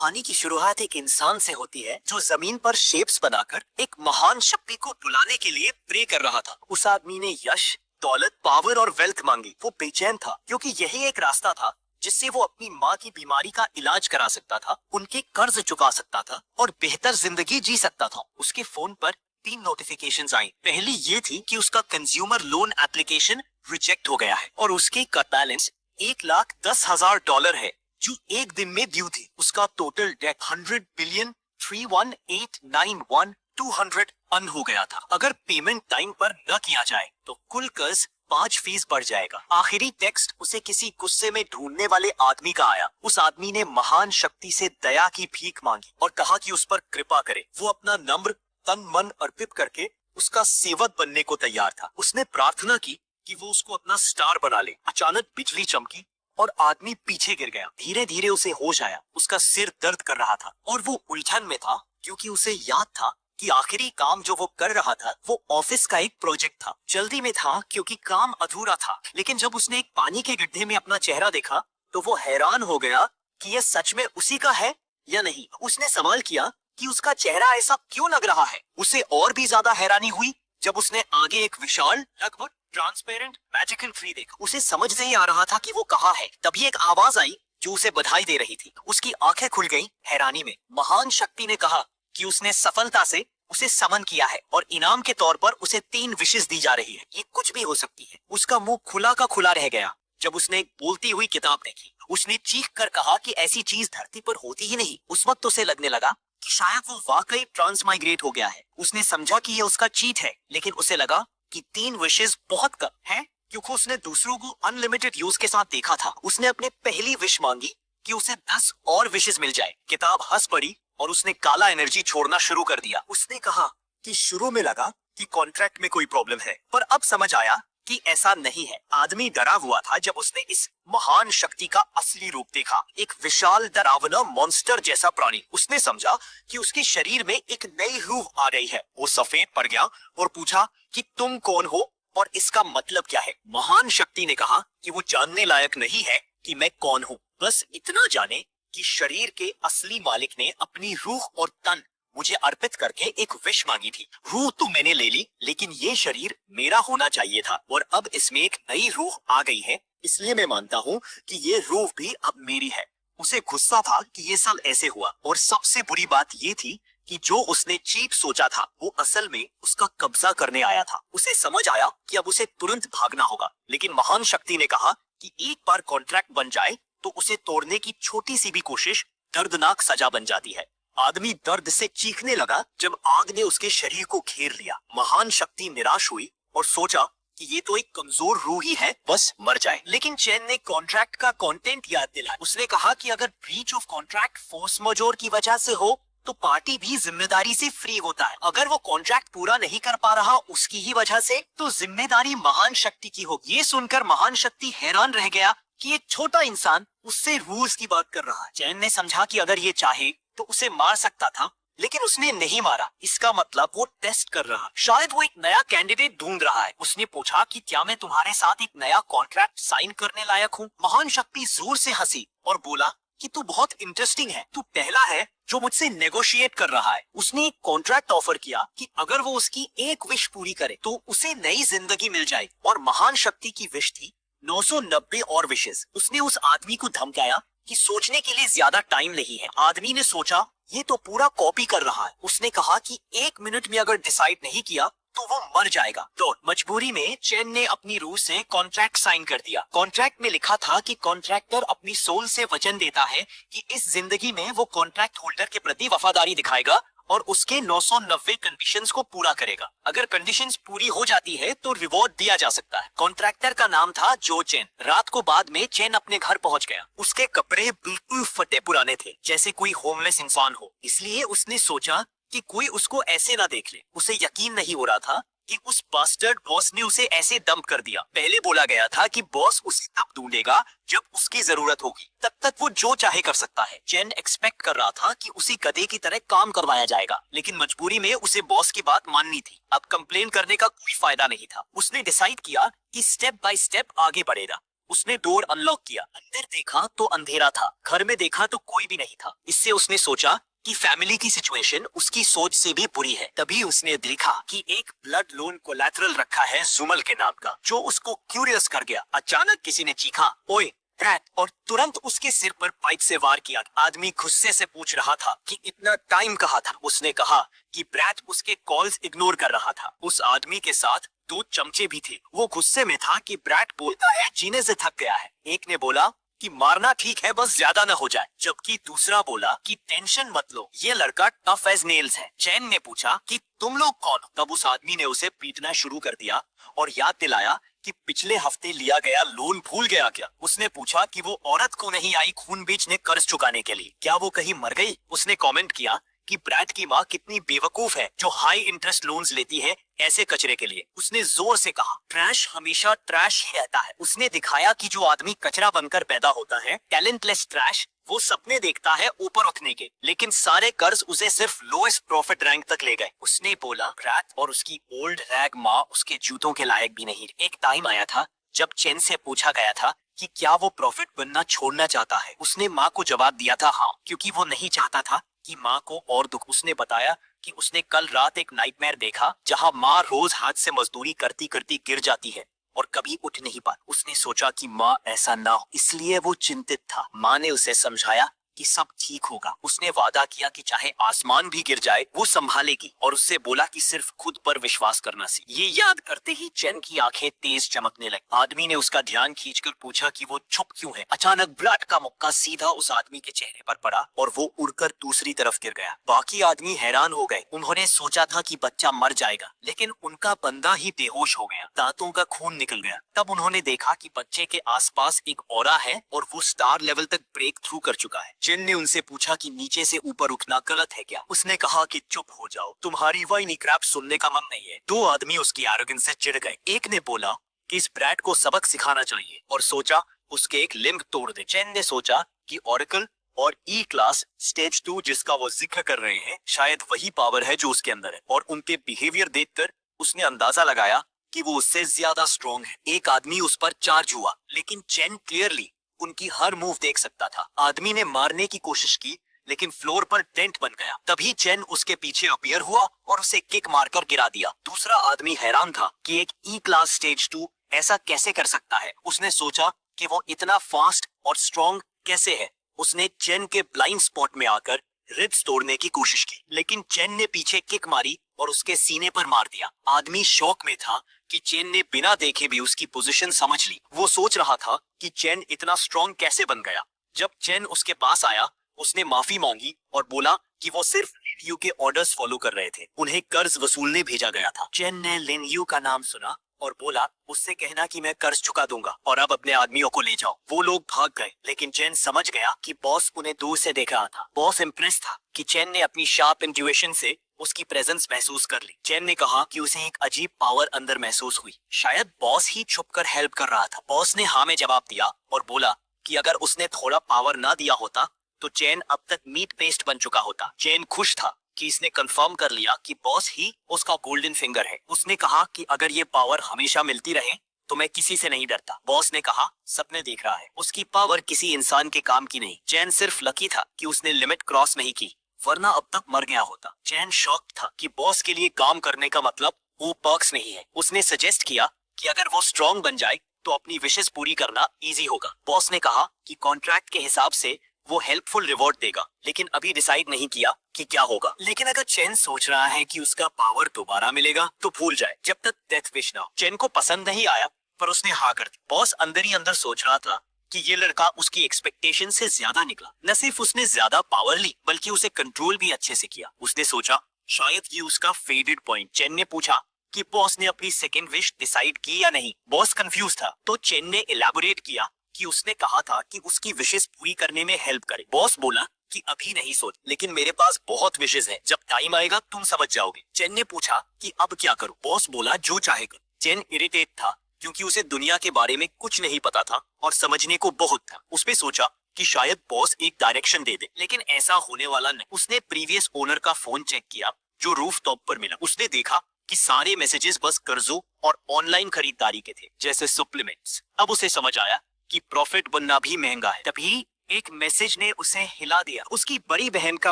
कहानी की शुरुआत एक इंसान से होती है जो जमीन पर शेप्स बनाकर एक महान शक्ति को बुलाने के लिए प्रे कर रहा था। उस आदमी ने यश, दौलत, पावर और वेल्थ मांगी। वो बेचैन था क्योंकि यही एक रास्ता था जिससे वो अपनी माँ की बीमारी का इलाज करा सकता था, उनके कर्ज चुका सकता था और बेहतर जिंदगी जी सकता था। उसके फोन पर 3 नोटिफिकेशंस आई। पहली ये थी कि उसका कंज्यूमर लोन एप्लीकेशन रिजेक्ट हो गया है और उसके का बैलेंस $1,10,000 है जो एक दिन में ड्यू थी। उसका टोटल डेट 100,318,91200 अन हो गया था। अगर पेमेंट टाइम पर न किया जाए तो कुल कर्ज 5% बढ़ जाएगा। आखिरी टेक्स्ट उसे किसी गुस्से में ढूंढने वाले आदमी का आया। उस आदमी ने महान शक्ति से दया की भीख मांगी और कहा कि उस पर कृपा करे। वो अपना नम्र तन मन अर्पित करके उसका सेवक बनने को तैयार था। उसने प्रार्थना की कि वो उसको अपना स्टार बना ले। अचानक बिजली चमकी और आदमी पीछे गिर गया। धीरे धीरे उसे होश आया। उसका सिर दर्द कर रहा था और वो उलझन में था क्योंकि उसे याद था कि आखिरी काम जो वो कर रहा था वो ऑफिस का एक प्रोजेक्ट था। जल्दी में था क्योंकि काम अधूरा था। लेकिन जब उसने एक पानी के गड्ढे में अपना चेहरा देखा तो वो हैरान हो गया कि यह सच में उसी का है या नहीं। उसने सवाल किया कि उसका चेहरा ऐसा क्यों लग रहा है। उसे और भी ज्यादा हैरानी हुई जब उसने आगे एक विशाल, लगभग ट्रांसपेरेंट मैजिकल ट्री देखा। उसे समझ नहीं आ रहा था कि वो कहाँ है। तभी एक आवाज आई जो उसे बधाई दे रही थी। उसकी आंखें खुल गईं हैरानी में। महान शक्ति ने कहा कि उसने सफलता से उसे समन किया है और इनाम के तौर पर उसे 3 विशेष दी जा रही है। ये कुछ भी हो सकती है। उसका मुंह खुला का खुला रह गया जब उसने एक बोलती हुई किताब देखी। उसने चीख कर कहा कि ऐसी चीज धरती पर होती ही नहीं। उस वक्त उसे लगने लगा कि शायद वो वाकई ट्रांसमाइग्रेट हो गया है। उसने समझा कि ये उसका चीट है, लेकिन उसे लगा कि 3 विशेष बहुत कम है क्योंकि उसने दूसरों को अनलिमिटेड यूज के साथ देखा था। उसने अपने पहली विश मांगी कि उसे 10 और विशेष मिल जाए। किताब हंस पड़ी और उसने काला एनर्जी छोड़ना शुरू कर दिया। उसने कहा कि शुरू में लगा कि कॉन्ट्रैक्ट में कोई प्रॉब्लम है, पर अब समझ आया कि ऐसा नहीं है। आदमी डरा हुआ था जब उसने इस महान शक्ति का असली रूप देखा। एक विशाल डरावना मॉन्स्टर जैसा प्राणी। उसने समझा कि उसके शरीर में एक नई रूह आ गई है। वो सफेद पड़ गया और पूछा कि तुम कौन हो और इसका मतलब क्या है। महान शक्ति ने कहा कि वो जानने लायक नहीं है कि मैं कौन हूँ, बस इतना जाने कि शरीर के असली मालिक ने अपनी रूह और तन मुझे अर्पित करके एक विश मांगी थी। रूह तो मैंने ले ली, लेकिन ये शरीर मेरा होना चाहिए था और अब इसमें एक नई रूह आ गई है, इसलिए मैं मानता हूँ कि ये रूह भी अब मेरी है। उसे गुस्सा था कि ये सब ऐसे हुआ और सबसे बुरी बात ये थी कि जो उसने चीट सोचा था वो असल में उसका कब्जा करने आया था। उसे समझ आया कि अब उसे तुरंत भागना होगा, लेकिन महान शक्ति ने कहा कि एक बार कॉन्ट्रैक्ट बन जाए तो उसे तोड़ने की छोटी सी भी कोशिश दर्दनाक सजा बन जाती है। आदमी दर्द से चीखने लगा जब आग ने उसके शरीर को घेर लिया। महान शक्ति निराश हुई और सोचा कि ये तो एक कमजोर रूह ही है, बस मर जाए। लेकिन चैन ने कॉन्ट्रैक्ट का कंटेंट याद दिलाया। उसने कहा कि अगर ब्रीच ऑफ कॉन्ट्रैक्ट फोर्स मजोर की वजह से हो तो पार्टी भी जिम्मेदारी से फ्री होता है। अगर वो कॉन्ट्रैक्ट पूरा नहीं कर पा रहा उसकी ही वजह से, तो जिम्मेदारी महान शक्ति की होगी। ये सुनकर महान शक्ति हैरान रह गया कि ये छोटा इंसान उससे रूल्स की बात कर रहा है। चैन ने समझा कि अगर ये चाहे तो उसे मार सकता था, लेकिन उसने नहीं मारा। इसका मतलब वो टेस्ट कर रहा, शायद वो एक नया कैंडिडेट ढूंढ रहा है। उसने पूछा कि क्या मैं तुम्हारे साथ एक नया कॉन्ट्रैक्ट साइन करने लायक हूँ। महान शक्ति जोर से हंसी और बोला कि तू बहुत इंटरेस्टिंग है, तू पहला है जो मुझसे नेगोशिएट कर रहा है। उसने एक कॉन्ट्रैक्ट ऑफर किया कि अगर वो उसकी एक विश पूरी करे तो उसे नई जिंदगी मिल जाए, और महान शक्ति की विश थी 990 और विशेष। उसने उस आदमी को धमकाया कि सोचने के लिए ज्यादा टाइम नहीं है। आदमी ने सोचा ये तो पूरा कॉपी कर रहा है। उसने कहा कि 1 मिनट में अगर डिसाइड नहीं किया तो वो मर जाएगा। तो मजबूरी में चैन ने अपनी रूह से कॉन्ट्रैक्ट साइन कर दिया। कॉन्ट्रैक्ट में लिखा था कि कॉन्ट्रैक्टर अपनी सोल से वचन देता है कि इस जिंदगी में वो कॉन्ट्रैक्ट होल्डर के प्रति वफादारी दिखाएगा और उसके 990 कंडीशंस को पूरा करेगा। अगर कंडीशंस पूरी हो जाती है तो रिवॉर्ड दिया जा सकता है। कॉन्ट्रैक्टर का नाम था जो चैन। रात को बाद में चैन अपने घर पहुंच गया। उसके कपड़े बिल्कुल फटे पुराने थे, जैसे कोई होमलेस इंसान हो। इसलिए उसने सोचा कि कोई उसको ऐसे ना देख ले। उसे यकीन नहीं हो रहा था कि उस बास्टर्ड बॉस ने उसे ऐसे डंप कर दिया। पहले बोला गया था कि बॉस उसे तब ढूंढेगा जब उसकी जरूरत होगी, तब तक वो जो चाहे कर सकता है। चैन एक्सपेक्ट कर रहा था कि उसी गधे की तरह काम करवाया जाएगा, लेकिन मजबूरी में उसे बॉस की बात माननी थी। अब कंप्लेन करने का कोई फायदा नहीं था। उसने डिसाइड किया कि स्टेप बाय स्टेप आगे बढ़ेगा। उसने डोर अनलॉक किया, अंदर देखा तो अंधेरा था, घर में देखा तो कोई भी नहीं था। इससे उसने सोचा कि फैमिली की सिचुएशन उसकी सोच से भी बुरी है। तभी उसने देखा कि एक ब्लड लोन कोलैटरल रखा है जुमल के नाम का, जो उसको क्यूरियस कर गया। अचानक किसी ने चीखा, ओए ब्रैड, और तुरंत उसके सिर पर पाइप से वार किया। आदमी गुस्से से पूछ रहा था कि इतना टाइम कहाँ था। उसने कहा कि ब्रैड उसके कॉल्स इग्नोर कर रहा था। उस आदमी के साथ 2 चमचे भी थे। वो गुस्से में था कि ब्रैड बोलता है जीने से थक गया है। एक ने बोला कि मारना ठीक है, बस ज्यादा न हो जाए, जबकि दूसरा बोला कि टेंशन मत लो, ये लड़का टफ एज नेल्स है। चैन ने पूछा कि तुम लोग कौन हो? तब उस आदमी ने उसे पीटना शुरू कर दिया और याद दिलाया कि पिछले हफ्ते लिया गया लोन भूल गया क्या। उसने पूछा कि वो औरत को नहीं आई खून बेचने कर्ज चुकाने के लिए, क्या वो कहीं मर गई? उसने कमेंट किया कि ब्रैड की माँ कितनी बेवकूफ है जो हाई इंटरेस्ट लोन्स लेती है ऐसे कचरे के लिए। उसने जोर से कहा, ट्रैश हमेशा ट्रैश ही रहता है। उसने दिखाया कि जो आदमी कचरा बनकर पैदा होता है, टैलेंटलेस ट्रैश, वो सपने देखता है ऊपर उठने के, लेकिन सारे कर्ज उसे सिर्फ लोएस्ट प्रॉफिट रैंक तक ले गए। उसने बोला, ब्रैड और उसकी ओल्ड रैग माँ उसके जूतों के लायक भी नहीं। एक टाइम आया था जब चेन से पूछा गया था कि क्या वो प्रॉफिट बनना छोड़ना चाहता है। उसने माँ को जवाब दिया था हाँ, क्योंकि वो नहीं चाहता था कि माँ को और दुख। उसने बताया कि उसने कल रात एक नाइटमेयर देखा जहाँ माँ रोज हाथ से मजदूरी करती करती गिर जाती है और कभी उठ नहीं पाती। उसने सोचा कि माँ ऐसा ना हो, इसलिए वो चिंतित था। माँ ने उसे समझाया कि सब ठीक होगा। उसने वादा किया कि चाहे आसमान भी गिर जाए वो संभालेगी, और उससे बोला कि सिर्फ खुद पर विश्वास करना सीख। ये याद करते ही चैन की आंखें तेज चमकने लगी। आदमी ने उसका ध्यान खींचकर पूछा कि वो चुप क्यों है। अचानक ब्लड का मुक्का सीधा उस आदमी के चेहरे पर पड़ा और वो उड़कर दूसरी तरफ गिर गया। बाकी आदमी हैरान हो गए। उन्होंने सोचा था कि बच्चा मर जाएगा, लेकिन उनका बंदा ही बेहोश हो गया, दांतों का खून निकल गया। तब उन्होंने देखा कि बच्चे के आसपास एक ऑरा है और वो स्टार लेवल तक ब्रेक थ्रू कर चुका है। जिन ने उनसे पूछा कि नीचे से ऊपर उठना गलत है क्या। उसने कहा कि चुप हो जाओ, तुम्हारी वाइनी क्रैप सुनने का मन नहीं है। 2 आदमी उसकी एरोगेंस से चिढ़ गए। एक ने बोला कि इस ब्रैड को सबक सिखाना चाहिए और सोचा उसके एक लिम्ब तोड़ दे। चैन ने सोचा कि ऑरेकल और ई क्लास स्टेज 2 जिसका वो जिक्र कर रहे हैं, शायद वही पावर है जो उसके अंदर है, और उनके बिहेवियर देखकर उसने अंदाजा लगाया कि वो उससे ज्यादा स्ट्रॉन्ग है। एक आदमी उस पर चार्ज हुआ, लेकिन चैन क्लियरली उनकी हर मूव देख सकता था। आदमी ने मारने की कोशिश की, लेकिन फ्लोर पर डेंट बन गया। तभी चैन उसके पीछे अपीयर हुआ और उसे किक मारकर गिरा दिया। दूसरा आदमी हैरान था कि एक ई क्लास स्टेज 2 ऐसा कैसे कर सकता है। उसने सोचा कि वो इतना फास्ट और स्ट्रॉन्ग कैसे है। उसने चैन के ब्लाइंड स्पॉट में आकर रिब्स तोड़ने की कोशिश की, लेकिन चैन ने पीछे किक मारी और उसके सीने पर मार दिया। आदमी शौक में था कि चैन ने बिना देखे भी उसकी पोजीशन समझ ली। वो सोच रहा था कि चैन इतना स्ट्रॉन्ग कैसे बन गया। जब चैन उसके पास आया, उसने माफी मांगी और बोला कि वो सिर्फ लिन के ऑर्डर्स फॉलो कर रहे थे, उन्हें कर्ज वसूलने भेजा गया था। चैन ने लिन यू का नाम सुना और बोला, उससे कहना कि मैं कर्ज चुका दूंगा और अब अपने आदमियों को ले जाओ। वो लोग भाग गए, लेकिन चैन समझ गया कि बॉस उन्हें दूर से देख रहा था। बॉस इम्प्रेस था कि चैन ने अपनी शार्प इंट्यूशन से उसकी प्रेजेंस महसूस कर ली। चैन ने कहा कि उसे एक अजीब पावर अंदर महसूस हुई, शायद बॉस ही छुपकर हेल्प कर रहा था। बॉस ने हाँ में जवाब दिया और बोला कि अगर उसने थोड़ा पावर ना दिया होता तो चैन अब तक मीट पेस्ट बन चुका होता। चैन खुश था कि इसने कंफर्म कर लिया कि बॉस ही उसका गोल्डन फिंगर है। उसने कहा कि अगर ये पावर हमेशा मिलती रहे तो मैं किसी से नहीं डरता। बॉस ने कहा, सपने देख रहा है, उसकी पावर किसी इंसान के काम की नहीं। चैन सिर्फ लकी था कि उसने लिमिट क्रॉस नहीं की, वरना अब तक मर गया होता। चैन शॉक था कि बॉस के लिए काम करने का मतलब वो पर्क्स नहीं है। उसने सजेस्ट किया कि अगर वो स्ट्रॉन्ग बन जाए तो अपनी विशेष पूरी करना इजी होगा। बॉस ने कहा कि कॉन्ट्रैक्ट के हिसाब से वो हेल्पफुल रिवॉर्ड देगा, लेकिन अभी डिसाइड नहीं किया कि क्या होगा। लेकिन अगर चैन सोच रहा है कि उसका पावर दोबारा मिलेगा तो भूल जाए, जब तक डेथ विश ना हो। चैन को पसंद नहीं आया, पर उसने हाँ कर दी। बॉस अंदर ही अंदर सोच रहा था कि ये लड़का उसकी एक्सपेक्टेशन से ज्यादा निकला। न सिर्फ उसने ज्यादा पावर ली, बल्कि उसे कंट्रोल भी अच्छे से किया। उसने सोचा शायद ये उसका फेवरेट पॉइंट। चैन ने पूछा कि बॉस ने अपनी सेकंड विश डिसाइड की या नहीं। बॉस कंफ्यूज था, तो चैन ने इलैबोरेट किया कि उसने कहा था कि उसकी विशेष पूरी करने में हेल्प करे। बॉस बोला कि अभी नहीं सोच, लेकिन मेरे पास बहुत विशेष हैं, जब टाइम आएगा तुम समझ जाओगे। चैन ने पूछा कि अब क्या करूं। बॉस बोला जो चाहे कर। चैन इरिटेट था क्योंकि उसे दुनिया के बारे में कुछ नहीं पता था और समझने को बहुत था। उसने सोचा कि शायद बॉस एक डायरेक्शन दे दे, लेकिन ऐसा होने वाला नहीं। उसने प्रीवियस ओनर का फोन चेक किया जो रूफ टॉप पर मिला। उसने देखा कि सारे मैसेजेस बस कर्जों और ऑनलाइन खरीदारी के थे, जैसे सप्लीमेंट्स। अब उसे समझ आया कि प्रॉफिट बनना भी महंगा है। तभी एक मैसेज ने उसे हिला दिया। उसकी बड़ी बहन का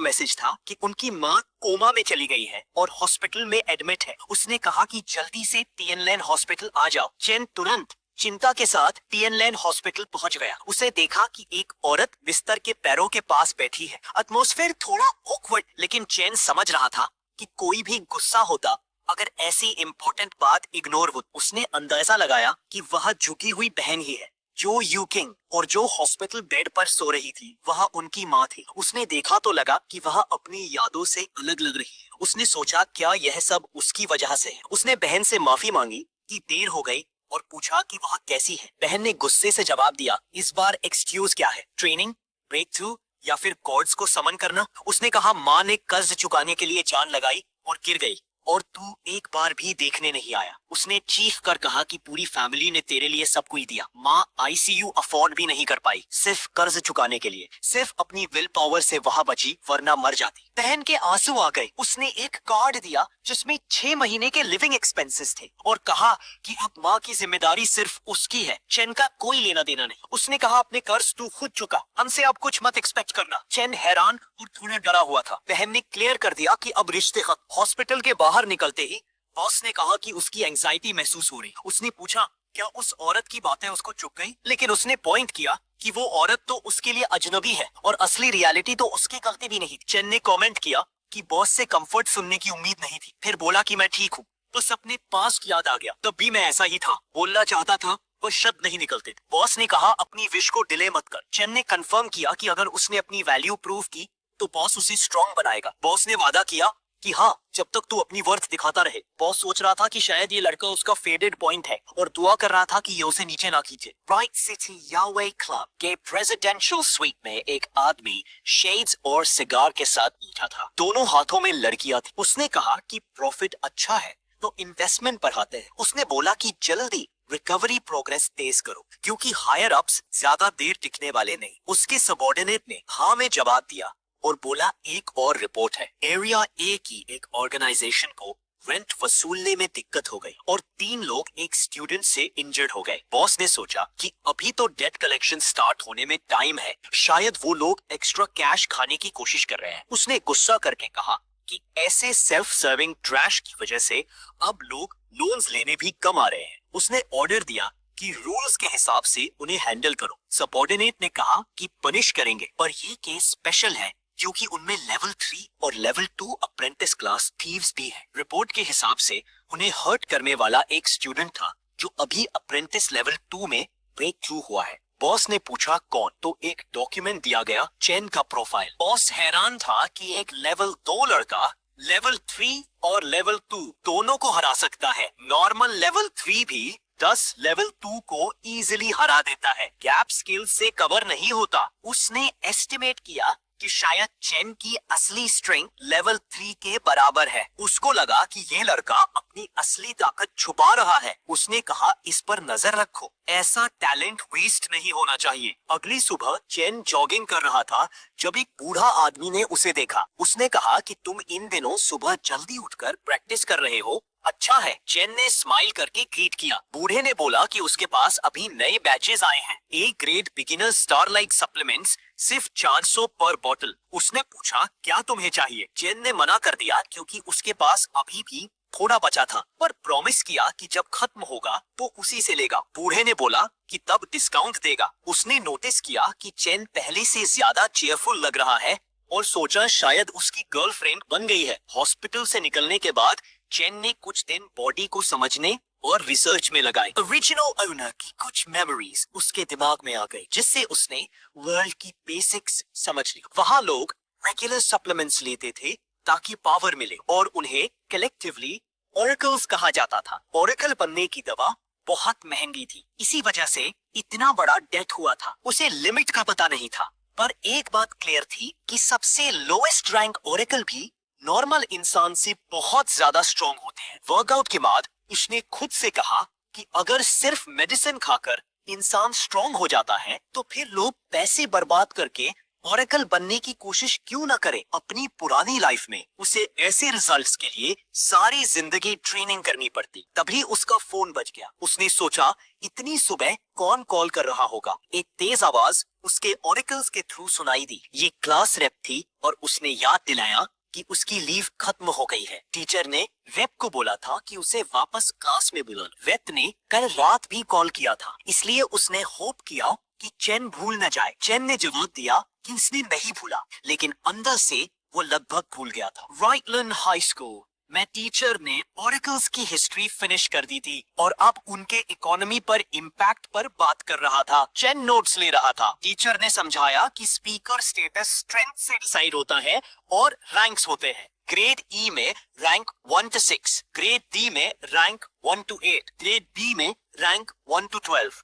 मैसेज था कि उनकी माँ कोमा में चली गई है और हॉस्पिटल में एडमिट है। उसने कहा कि जल्दी से टिएनलेन हॉस्पिटल आ जाओ। चेन तुरंत चिंता के साथ टिएनलेन हॉस्पिटल पहुंच गया। उसे देखा कि एक औरत बिस्तर के पैरों के पास बैठी है। एटमॉस्फेयर थोड़ा ऑकवर्ड, लेकिन चेन समझ रहा था कि कोई भी गुस्सा होता अगर ऐसी इंपॉर्टेंट बात इग्नोर हो। उसने अंदाजा लगाया कि वह झुकी हुई बहन ही है। जो यूकिंग और जो हॉस्पिटल बेड पर सो रही थी वह उनकी माँ थी। उसने देखा तो लगा कि वह अपनी यादों से अलग लग रही है। उसने सोचा क्या यह सब उसकी वजह से है। उसने बहन से माफी मांगी कि देर हो गई और पूछा कि वह कैसी है। बहन ने गुस्से से जवाब दिया, इस बार एक्सक्यूज क्या है, ट्रेनिंग, ब्रेक थ्रू या फिर गॉड्स को समन करना। उसने कहा माँ ने कर्ज चुकाने के लिए जान लगाई और गिर गई और तू एक बार भी देखने नहीं आया। उसने चीख कर कहा कि पूरी फैमिली ने तेरे लिए सब कुछ दिया। माँ आईसीयू अफोर्ड भी नहीं कर पाई सिर्फ कर्ज चुकाने के लिए। सिर्फ अपनी विल पावर से वह बची, वरना मर जाती। बहन के आंसू आ गए। उसने एक कार्ड दिया जिसमें 6 महीने के लिविंग एक्सपेंसेस थे और कहा कि अब माँ की जिम्मेदारी सिर्फ उसकी है, चेन का कोई लेना देना नहीं। उसने कहा अपने कर्ज तू खुद चुका, हमसे अब कुछ मत एक्सपेक्ट करना। चेन हैरान और थोड़ा डरा हुआ था। बहन ने क्लियर कर दिया कि अब रिश्ते खत्म। हॉस्पिटल के बाहर निकलते ही बॉस ने कहा कि उसकी एंजाइटी महसूस हो रही। उसने पूछा क्या उस औरत की बातें उसको चुप गई, लेकिन उसने पॉइंट किया कि वो औरत तो उसके लिए अजनबी है और असली रियलिटी तो उसकी गलती भी नहीं। चेन ने कमेंट किया कि बॉस से कंफर्ट सुनने की उम्मीद नहीं थी। फिर बोला कि मैं ठीक हूँ, बस अपने पास याद आ गया, तब भी मैं ऐसा ही था। बोलना चाहता था पर शब्द नहीं निकलते थे। बॉस ने कहा अपनी विश को डिले मत कर। चेन ने कंफर्म किया कि अगर उसने अपनी वैल्यू प्रूव की तो बॉस उसे स्ट्रॉन्ग बनाएगा। बॉस ने वादा किया कि हाँ, जब तक तू अपनी वर्थ दिखाता रहे। बॉस सोच रहा था कि शायद ये लड़का उसका फेडेड पॉइंट है और दुआ कर रहा था कि ये उसे नीचे ना खींचे। राइट सिटी यावे क्लब के प्रेसिडेंशियल स्वीट में एक आदमी शेड्स और सिगार के साथ बैठा था। दोनों हाथों में लड़कियां थी। उसने कहा कि प्रॉफिट अच्छा है तो इन्वेस्टमेंट बढ़ाते हैं। उसने बोला कि जल्दी रिकवरी प्रोग्रेस तेज करो क्योंकि हायर अप्स ज्यादा देर टिकने वाले नहीं। उसके सबऑर्डिनेट ने हाँ में जवाब दिया और बोला एक और रिपोर्ट है। एरिया ए की एक ऑर्गेनाइजेशन को रेंट वसूलने में दिक्कत हो गई और 3 लोग एक स्टूडेंट से इंजर्ड हो गए। बॉस ने सोचा कि अभी तो डेट कलेक्शन स्टार्ट होने में टाइम है, शायद वो लोग एक्स्ट्रा कैश खाने की कोशिश कर रहे हैं। उसने गुस्सा करके कहा कि ऐसे सेल्फ सर्विंग ट्रैश की वजह से अब लोग लोन्स लेने भी कम आ रहे हैं। उसने ऑर्डर दिया कि रूल्स के हिसाब से उन्हें हैंडल करो। सबऑर्डिनेट ने कहा कि पनिश करेंगे, पर ये केस स्पेशल है क्योंकि उनमें लेवल 3 और लेवल 2 अप्रेंटिस क्लास थीव्स भी है। रिपोर्ट के हिसाब से उन्हें हर्ट करने वाला एक स्टूडेंट था जो अभी अप्रेंटिस लेवल 2 में ब्रेक थ्रू हुआ है। बॉस ने पूछा कौन, तो एक डॉक्यूमेंट दिया गया, चेन का प्रोफाइल। बॉस हैरान था कि एक लेवल 2 लड़का लेवल 3 और लेवल 2 दोनों को हरा सकता है। नॉर्मल लेवल 3 भी 10 लेवल 2 को इजीली हरा देता है। गैप स्किल से कवर नहीं होता। उसने एस्टिमेट किया कि शायद चेन की असली स्ट्रेंथ लेवल 3 के बराबर है। उसको लगा कि ये लड़का अपनी असली ताकत छुपा रहा है। उसने कहा इस पर नजर रखो, ऐसा टैलेंट वेस्ट नहीं होना चाहिए। अगली सुबह चेन जॉगिंग कर रहा था जब एक बूढ़ा आदमी ने उसे देखा। उसने कहा कि तुम इन दिनों सुबह जल्दी उठकर प्रैक्टिस कर रहे हो, अच्छा है। चेन ने स्माइल करके ग्रीट किया। बूढ़े ने बोला कि उसके पास अभी नए बैचेस आए हैं, A grade beginner starlight supplements, सिर्फ 400 पर बॉटल। उसने पूछा क्या तुम्हें चाहिए। चेन ने मना कर दिया क्योंकि उसके पास अभी भी थोड़ा बचा था, पर प्रॉमिस किया कि जब खत्म होगा तो उसी से लेगा। बूढ़े ने बोला कि तब डिस्काउंट देगा। उसने नोटिस किया कि चेन पहले से ज्यादा चेयरफुल लग रहा है और सोचा शायद उसकी गर्लफ्रेंड बन गई है। हॉस्पिटल से निकलने के बाद चेन ने कुछ दिन बॉडी को समझने और रिसर्च में लगाए। ओरिजिनल ओनर की कुछ मेमोरीज उसके दिमाग में आ गई जिससे उसने वर्ल्ड की बेसिक्स समझ ली। वहाँ लोग रेगुलर सप्लीमेंट्स लेते थे ताकि पावर मिले और उन्हें कलेक्टिवली ऑरेकल्स कहा जाता था। ऑरेकल बनने की दवा बहुत महंगी थी, इसी वजह से इतना बड़ा डेट हुआ था। उसे लिमिट का पता नहीं था, पर एक बात क्लियर थी कि सबसे लोएस्ट रैंक ऑरेकल भी नॉर्मल इंसान से बहुत ज्यादा स्ट्रॉन्ग होते हैं। वर्कआउट के बाद उसने खुद से कहा कि अगर सिर्फ मेडिसिन खाकर इंसान स्ट्रॉन्ग हो जाता है तो फिर लोग पैसे बर्बाद करके ओरेकल बनने की कोशिश क्यों ना करे। अपनी पुरानी लाइफ में उसे ऐसे रिजल्ट्स के लिए सारी जिंदगी ट्रेनिंग करनी पड़ती। तभी उसका फोन बज गया। उसने सोचा इतनी सुबह कौन कॉल कर रहा होगा। एक तेज आवाज उसके ओरेकल्स के थ्रू सुनाई दी। ये क्लास रेप थी और उसने याद दिलाया कि उसकी लीव खत्म हो गई है। टीचर ने वेब को बोला था कि उसे वापस क्लास में बुला लो। वेब ने कल रात भी कॉल किया था, इसलिए उसने होप किया कि चैन भूल न जाए। चैन ने जवाब दिया कि उसने नहीं भूला, लेकिन अंदर से वो लगभग भूल गया था। राइटलैंड हाई स्कूल में टीचर ने ओरेकल्स की हिस्ट्री फिनिश कर दी थी और अब उनके इकोनॉमी पर इम्पैक्ट पर बात कर रहा था। चैन नोट्स ले रहा था। टीचर ने समझाया कि स्पीकर स्टेटस स्ट्रेंथ से डिसाइड होता है और रैंक्स होते हैं। ग्रेड ई में रैंक 1 to 6, ग्रेड डी में रैंक 1 to 8, ग्रेड बी में रैंक 1 to 12,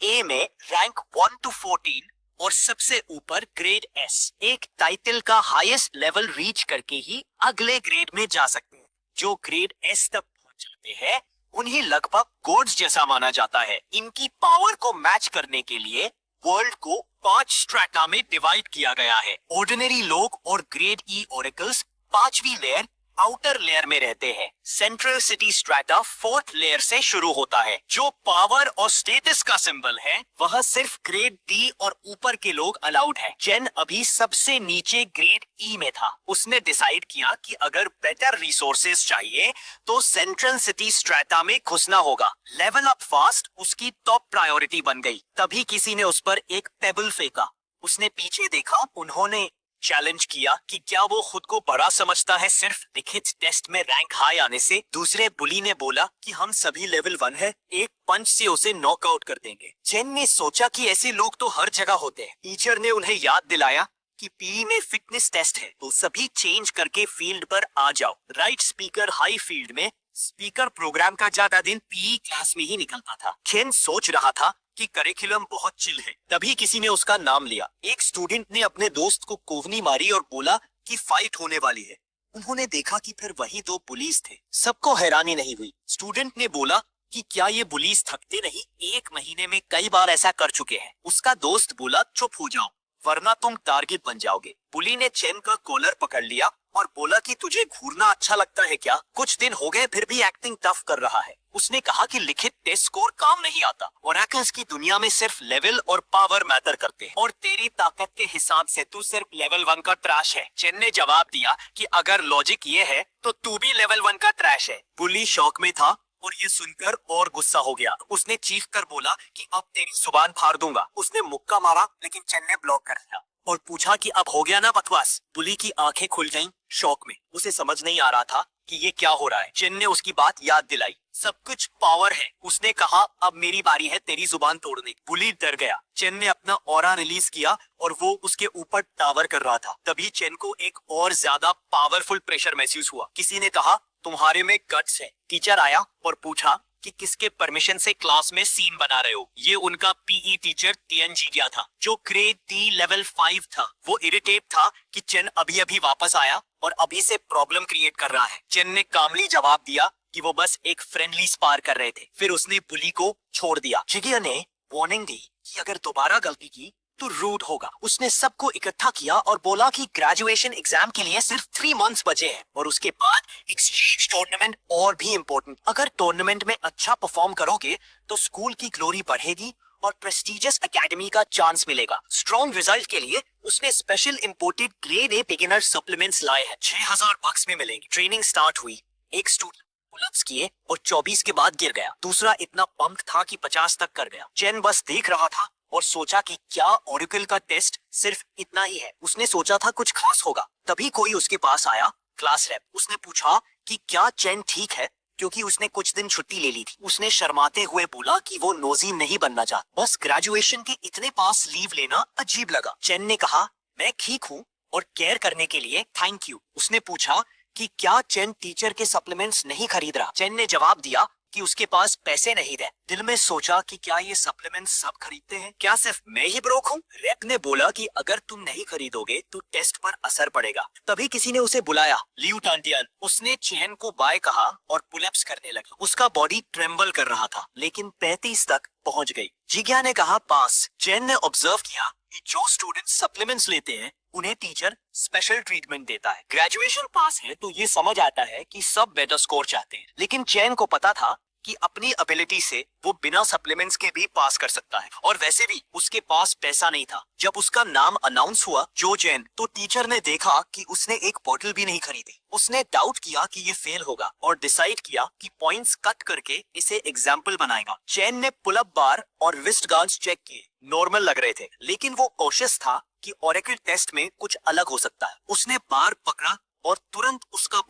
ए में रैंक 1 to 14 और सबसे ऊपर ग्रेड एस। एक टाइटल का हाईएस्ट लेवल रीच करके ही अगले ग्रेड में जा सकते हैं। जो ग्रेड एस तक पहुंच जाते हैं उन्हें लगभग गॉड्स जैसा माना जाता है। इनकी पावर को मैच करने के लिए वर्ल्ड को 5 स्ट्रैटा में डिवाइड किया गया है। ऑर्डिनरी लोग और ग्रेड ई ओरेकल्स 5वीं लेयर आउटर लेयर में रहते हैं। Central city strata 4th layer से शुरू होता है। जो पावर और स्टेटस का सिंबल है वह सिर्फ ग्रेड डी और ऊपर के लोग अलाउड है। चैन अभी सबसे नीचे ग्रेड ई में था। उसने डिसाइड किया कि अगर बेटर रिसोर्सेज चाहिए तो सेंट्रल सिटी स्ट्रैटा में घुसना होगा। लेवल अप फास्ट उसकी टॉप प्रायोरिटी बन गई। तभी किसी ने उस पर एक पेबल फेंका। उसने पीछे देखा। उन्होंने चैलेंज किया कि क्या वो खुद को बड़ा समझता है सिर्फ लिखित टेस्ट में रैंक हाई आने से। दूसरे बुली ने बोला कि हम सभी लेवल 1 है, एक पंच से उसे नॉकआउट कर देंगे। चैन ने सोचा कि ऐसे लोग तो हर जगह होते हैं। टीचर ने उन्हें याद दिलाया कि पीई में फिटनेस टेस्ट है, तो सभी चेंज करके फील्ड पर आ जाओ। राइट स्पीकर हाई फील्ड में स्पीकर प्रोग्राम का ज्यादा दिन पीई क्लास में ही निकलता था। चैन सोच रहा था कि करिकुलम बहुत चिल है। तभी किसी ने उसका नाम लिया। एक स्टूडेंट ने अपने दोस्त को कोवनी मारी और बोला कि फाइट होने वाली है। उन्होंने देखा कि फिर वही 2 पुलिस थे। सबको हैरानी नहीं हुई। स्टूडेंट ने बोला कि क्या ये पुलिस थकते नहीं, 1 महीने में कई बार ऐसा कर चुके हैं। उसका दोस्त बोला चुप हो जाओ वरना तुम टारगेट बन जाओगे। पुली ने चैन का कॉलर पकड़ लिया और बोला कि तुझे घूरना अच्छा लगता है क्या? कुछ दिन हो गए फिर भी एक्टिंग टफ कर रहा है। उसने कहा कि लिखित टेस्ट स्कोर काम नहीं आता। ओरेकल्स की दुनिया में सिर्फ लेवल और पावर मैटर करते हैं और तेरी ताकत के हिसाब से तू सिर्फ लेवल 1 का ट्रैश है। चैन ने जवाब दिया कि अगर लॉजिक ये है तो तू भी लेवल 1 का ट्रैश है। पुली शॉक में था और ये सुनकर और गुस्सा हो गया। उसने चीख कर बोला कि अब तेरी जुबान फाड़ दूंगा। उसने मुक्का मारा लेकिन चैन ने ब्लॉक कर दिया और पूछा कि अब हो गया ना बकवास। पुली की आंखें खुल गईं शौक में। उसे समझ नहीं आ रहा था कि ये क्या हो रहा है। चैन ने उसकी बात याद दिलाई। सब कुछ पावर है। उसने कहा अब मेरी बारी है तेरी जुबान तोड़ने की। पुली डर गया। चैन ने अपना ऑरा रिलीज किया और वो उसके ऊपर टावर कर रहा था। तभी चैन को एक और ज्यादा पावरफुल प्रेशर महसूस हुआ। किसी ने कहा तुम्हारे में गट्स है। टीचर आया और पूछा कि किसके परमिशन से क्लास में सीन बना रहे हो। ये उनका पीई टीचर टीएनजी गया था जो ग्रेड डी लेवल 5 था। वो इरिटेट था कि चैन अभी अभी वापस आया और अभी से प्रॉब्लम क्रिएट कर रहा है। चैन ने कामली जवाब दिया कि वो बस एक फ्रेंडली स्पार कर रहे थे। फिर उसने बुली को छोड़ दिया। जिगिया ने वार्निंग दी कि अगर दोबारा गलती की तो रूड होगा। उसने सबको इकट्ठा किया और बोला कि ग्रेजुएशन एग्जाम के लिए सिर्फ 3 मंथ्स बचे हैं और उसके बाद एक्सचेंज टूर्नामेंट और भी इम्पोर्टेंट। अगर टूर्नामेंट में अच्छा परफॉर्म करोगे तो स्कूल की ग्लोरी बढ़ेगी और प्रेस्टिजियस एकेडमी का चांस मिलेगा। स्ट्रॉन्ग रिजल्ट के लिए उसने special imported grade a beginner supplements लाए हैं। 6000 बक्स में मिलेंगे। ट्रेनिंग स्टार्ट हुई। एक स्टूडेंट पुलअप्स किए और 24 के बाद गिर गया। दूसरा इतना पंप था कि 50 तक कर गया। चैन बस देख रहा था और सोचा कि क्या ओरेकल का टेस्ट सिर्फ इतना ही है। उसने सोचा था कुछ खास होगा। तभी कोई उसके पास आया, क्लास रेप। उसने पूछा कि क्या चैन ठीक है क्योंकि उसने कुछ दिन छुट्टी ले ली थी। उसने शर्माते हुए बोला कि वो नोजी नहीं बनना चाहता, बस ग्रेजुएशन के इतने पास लीव लेना अजीब लगा। चैन ने कहा मैं ठीक हूँ और केयर करने के लिए थैंक यू। उसने पूछा कि क्या चैन टीचर के सप्लीमेंट्स नहीं खरीद रहा। चैन ने जवाब दिया कि उसके पास पैसे नहीं थे। दिल में सोचा कि क्या ये सप्लीमेंट्स सब खरीदते हैं, क्या सिर्फ मैं ही ब्रोक हूँ। रेप ने बोला कि अगर तुम नहीं खरीदोगे तो टेस्ट पर असर पड़ेगा। तभी किसी ने उसे बुलाया, लियूटांटियन। उसने चैन को बाय कहा और पुलअप्स करने लगा। उसका बॉडी ट्रेम्बल कर रहा था लेकिन 35 तक पहुंच गई। जिग्या ने कहा पास। चैन ने ऑब्जर्व किया कि जो स्टूडेंट सप्लीमेंट्स लेते हैं उन्हें टीचर स्पेशल ट्रीटमेंट देता है। ग्रेजुएशन पास है तो ये समझ आता है कि सब बेटर स्कोर चाहते हैं, लेकिन चैन को पता था कि अपनी एबिलिटी से वो बिना सप्लीमेंट्स के भी पास कर सकता है, और वैसे भी उसके पास पैसा नहीं था। जब उसका नाम अनाउंस हुआ जो जैन, तो टीचर ने देखा कि उसने एक बॉटल भी नहीं खरीदी। उसने डाउट किया कि ये फेल होगा और डिसाइड किया कि पॉइंट्स कट करके इसे एग्जाम्पल बनाएगा। चैन ने पुलअप बार और रिस्ट गार्ड्स चेक किए, नॉर्मल लग रहे थे, लेकिन वो कॉशियस था कि ओरेकल टेस्ट में कुछ अलग हो सकता है। उसने बार पकड़ा और तुरंत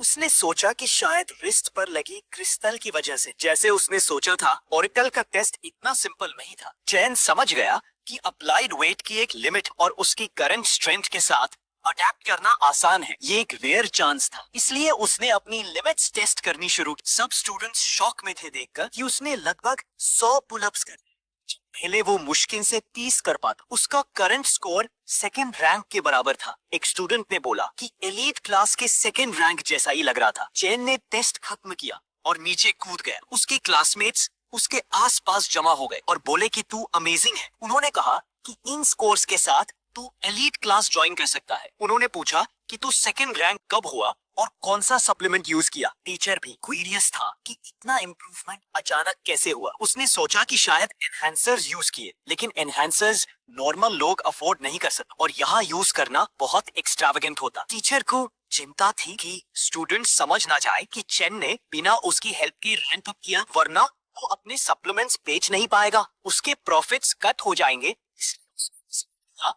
उसने सोचा कि शायद रिस्ट पर लगी क्रिस्टल की वजह से। जैसे उसने सोचा था, ओरेकल का टेस्ट इतना सिंपल नहीं था। चैन समझ गया कि अप्लाइड वेट की एक लिमिट और उसकी करंट स्ट्रेंथ के साथ अडेप्ट करना आसान है। ये एक रेयर चांस था, इसलिए उसने अपनी लिमिट्स टेस्ट करनी शुरू की। सब स्टूडेंट्स शॉक में थे देखकर कि उसने लगभग 100 पुलअप्स कर। पहले वो मुश्किल से 30 कर पाता। उसका करंट स्कोर सेकंड रैंक के बराबर था। एक स्टूडेंट ने बोला कि एलीट क्लास के सेकंड रैंक जैसा ही लग रहा था। चैन ने टेस्ट खत्म किया और नीचे कूद गया। उसके क्लासमेट्स उसके आसपास जमा हो गए और बोले कि तू अमेजिंग है। उन्होंने कहा कि इन स्कोर्स के साथ तू एलीट क्लास ज्वाइन कर सकता है। उन्होंने पूछा कि तू सेकंड रैंक कब हुआ और कौन सा सप्लीमेंट यूज किया। टीचर भी क्यूरियस था कि इतना इम्प्रूवमेंट अचानक कैसे हुआ। उसने सोचा कि शायद एनहांसर्स यूज किए, लेकिन एनहांसर्स नॉर्मल लोग अफोर्ड नहीं कर सकते और यहाँ यूज करना बहुत एक्स्ट्रावेगेंट होता। टीचर को चिंता थी कि स्टूडेंट समझ ना जाए कि चैन ने बिना उसकी हेल्प के रैंक अप किया, वरना वो अपने सप्लीमेंट्स बेच नहीं पाएगा, उसके प्रॉफिट्स कट हो जाएंगे।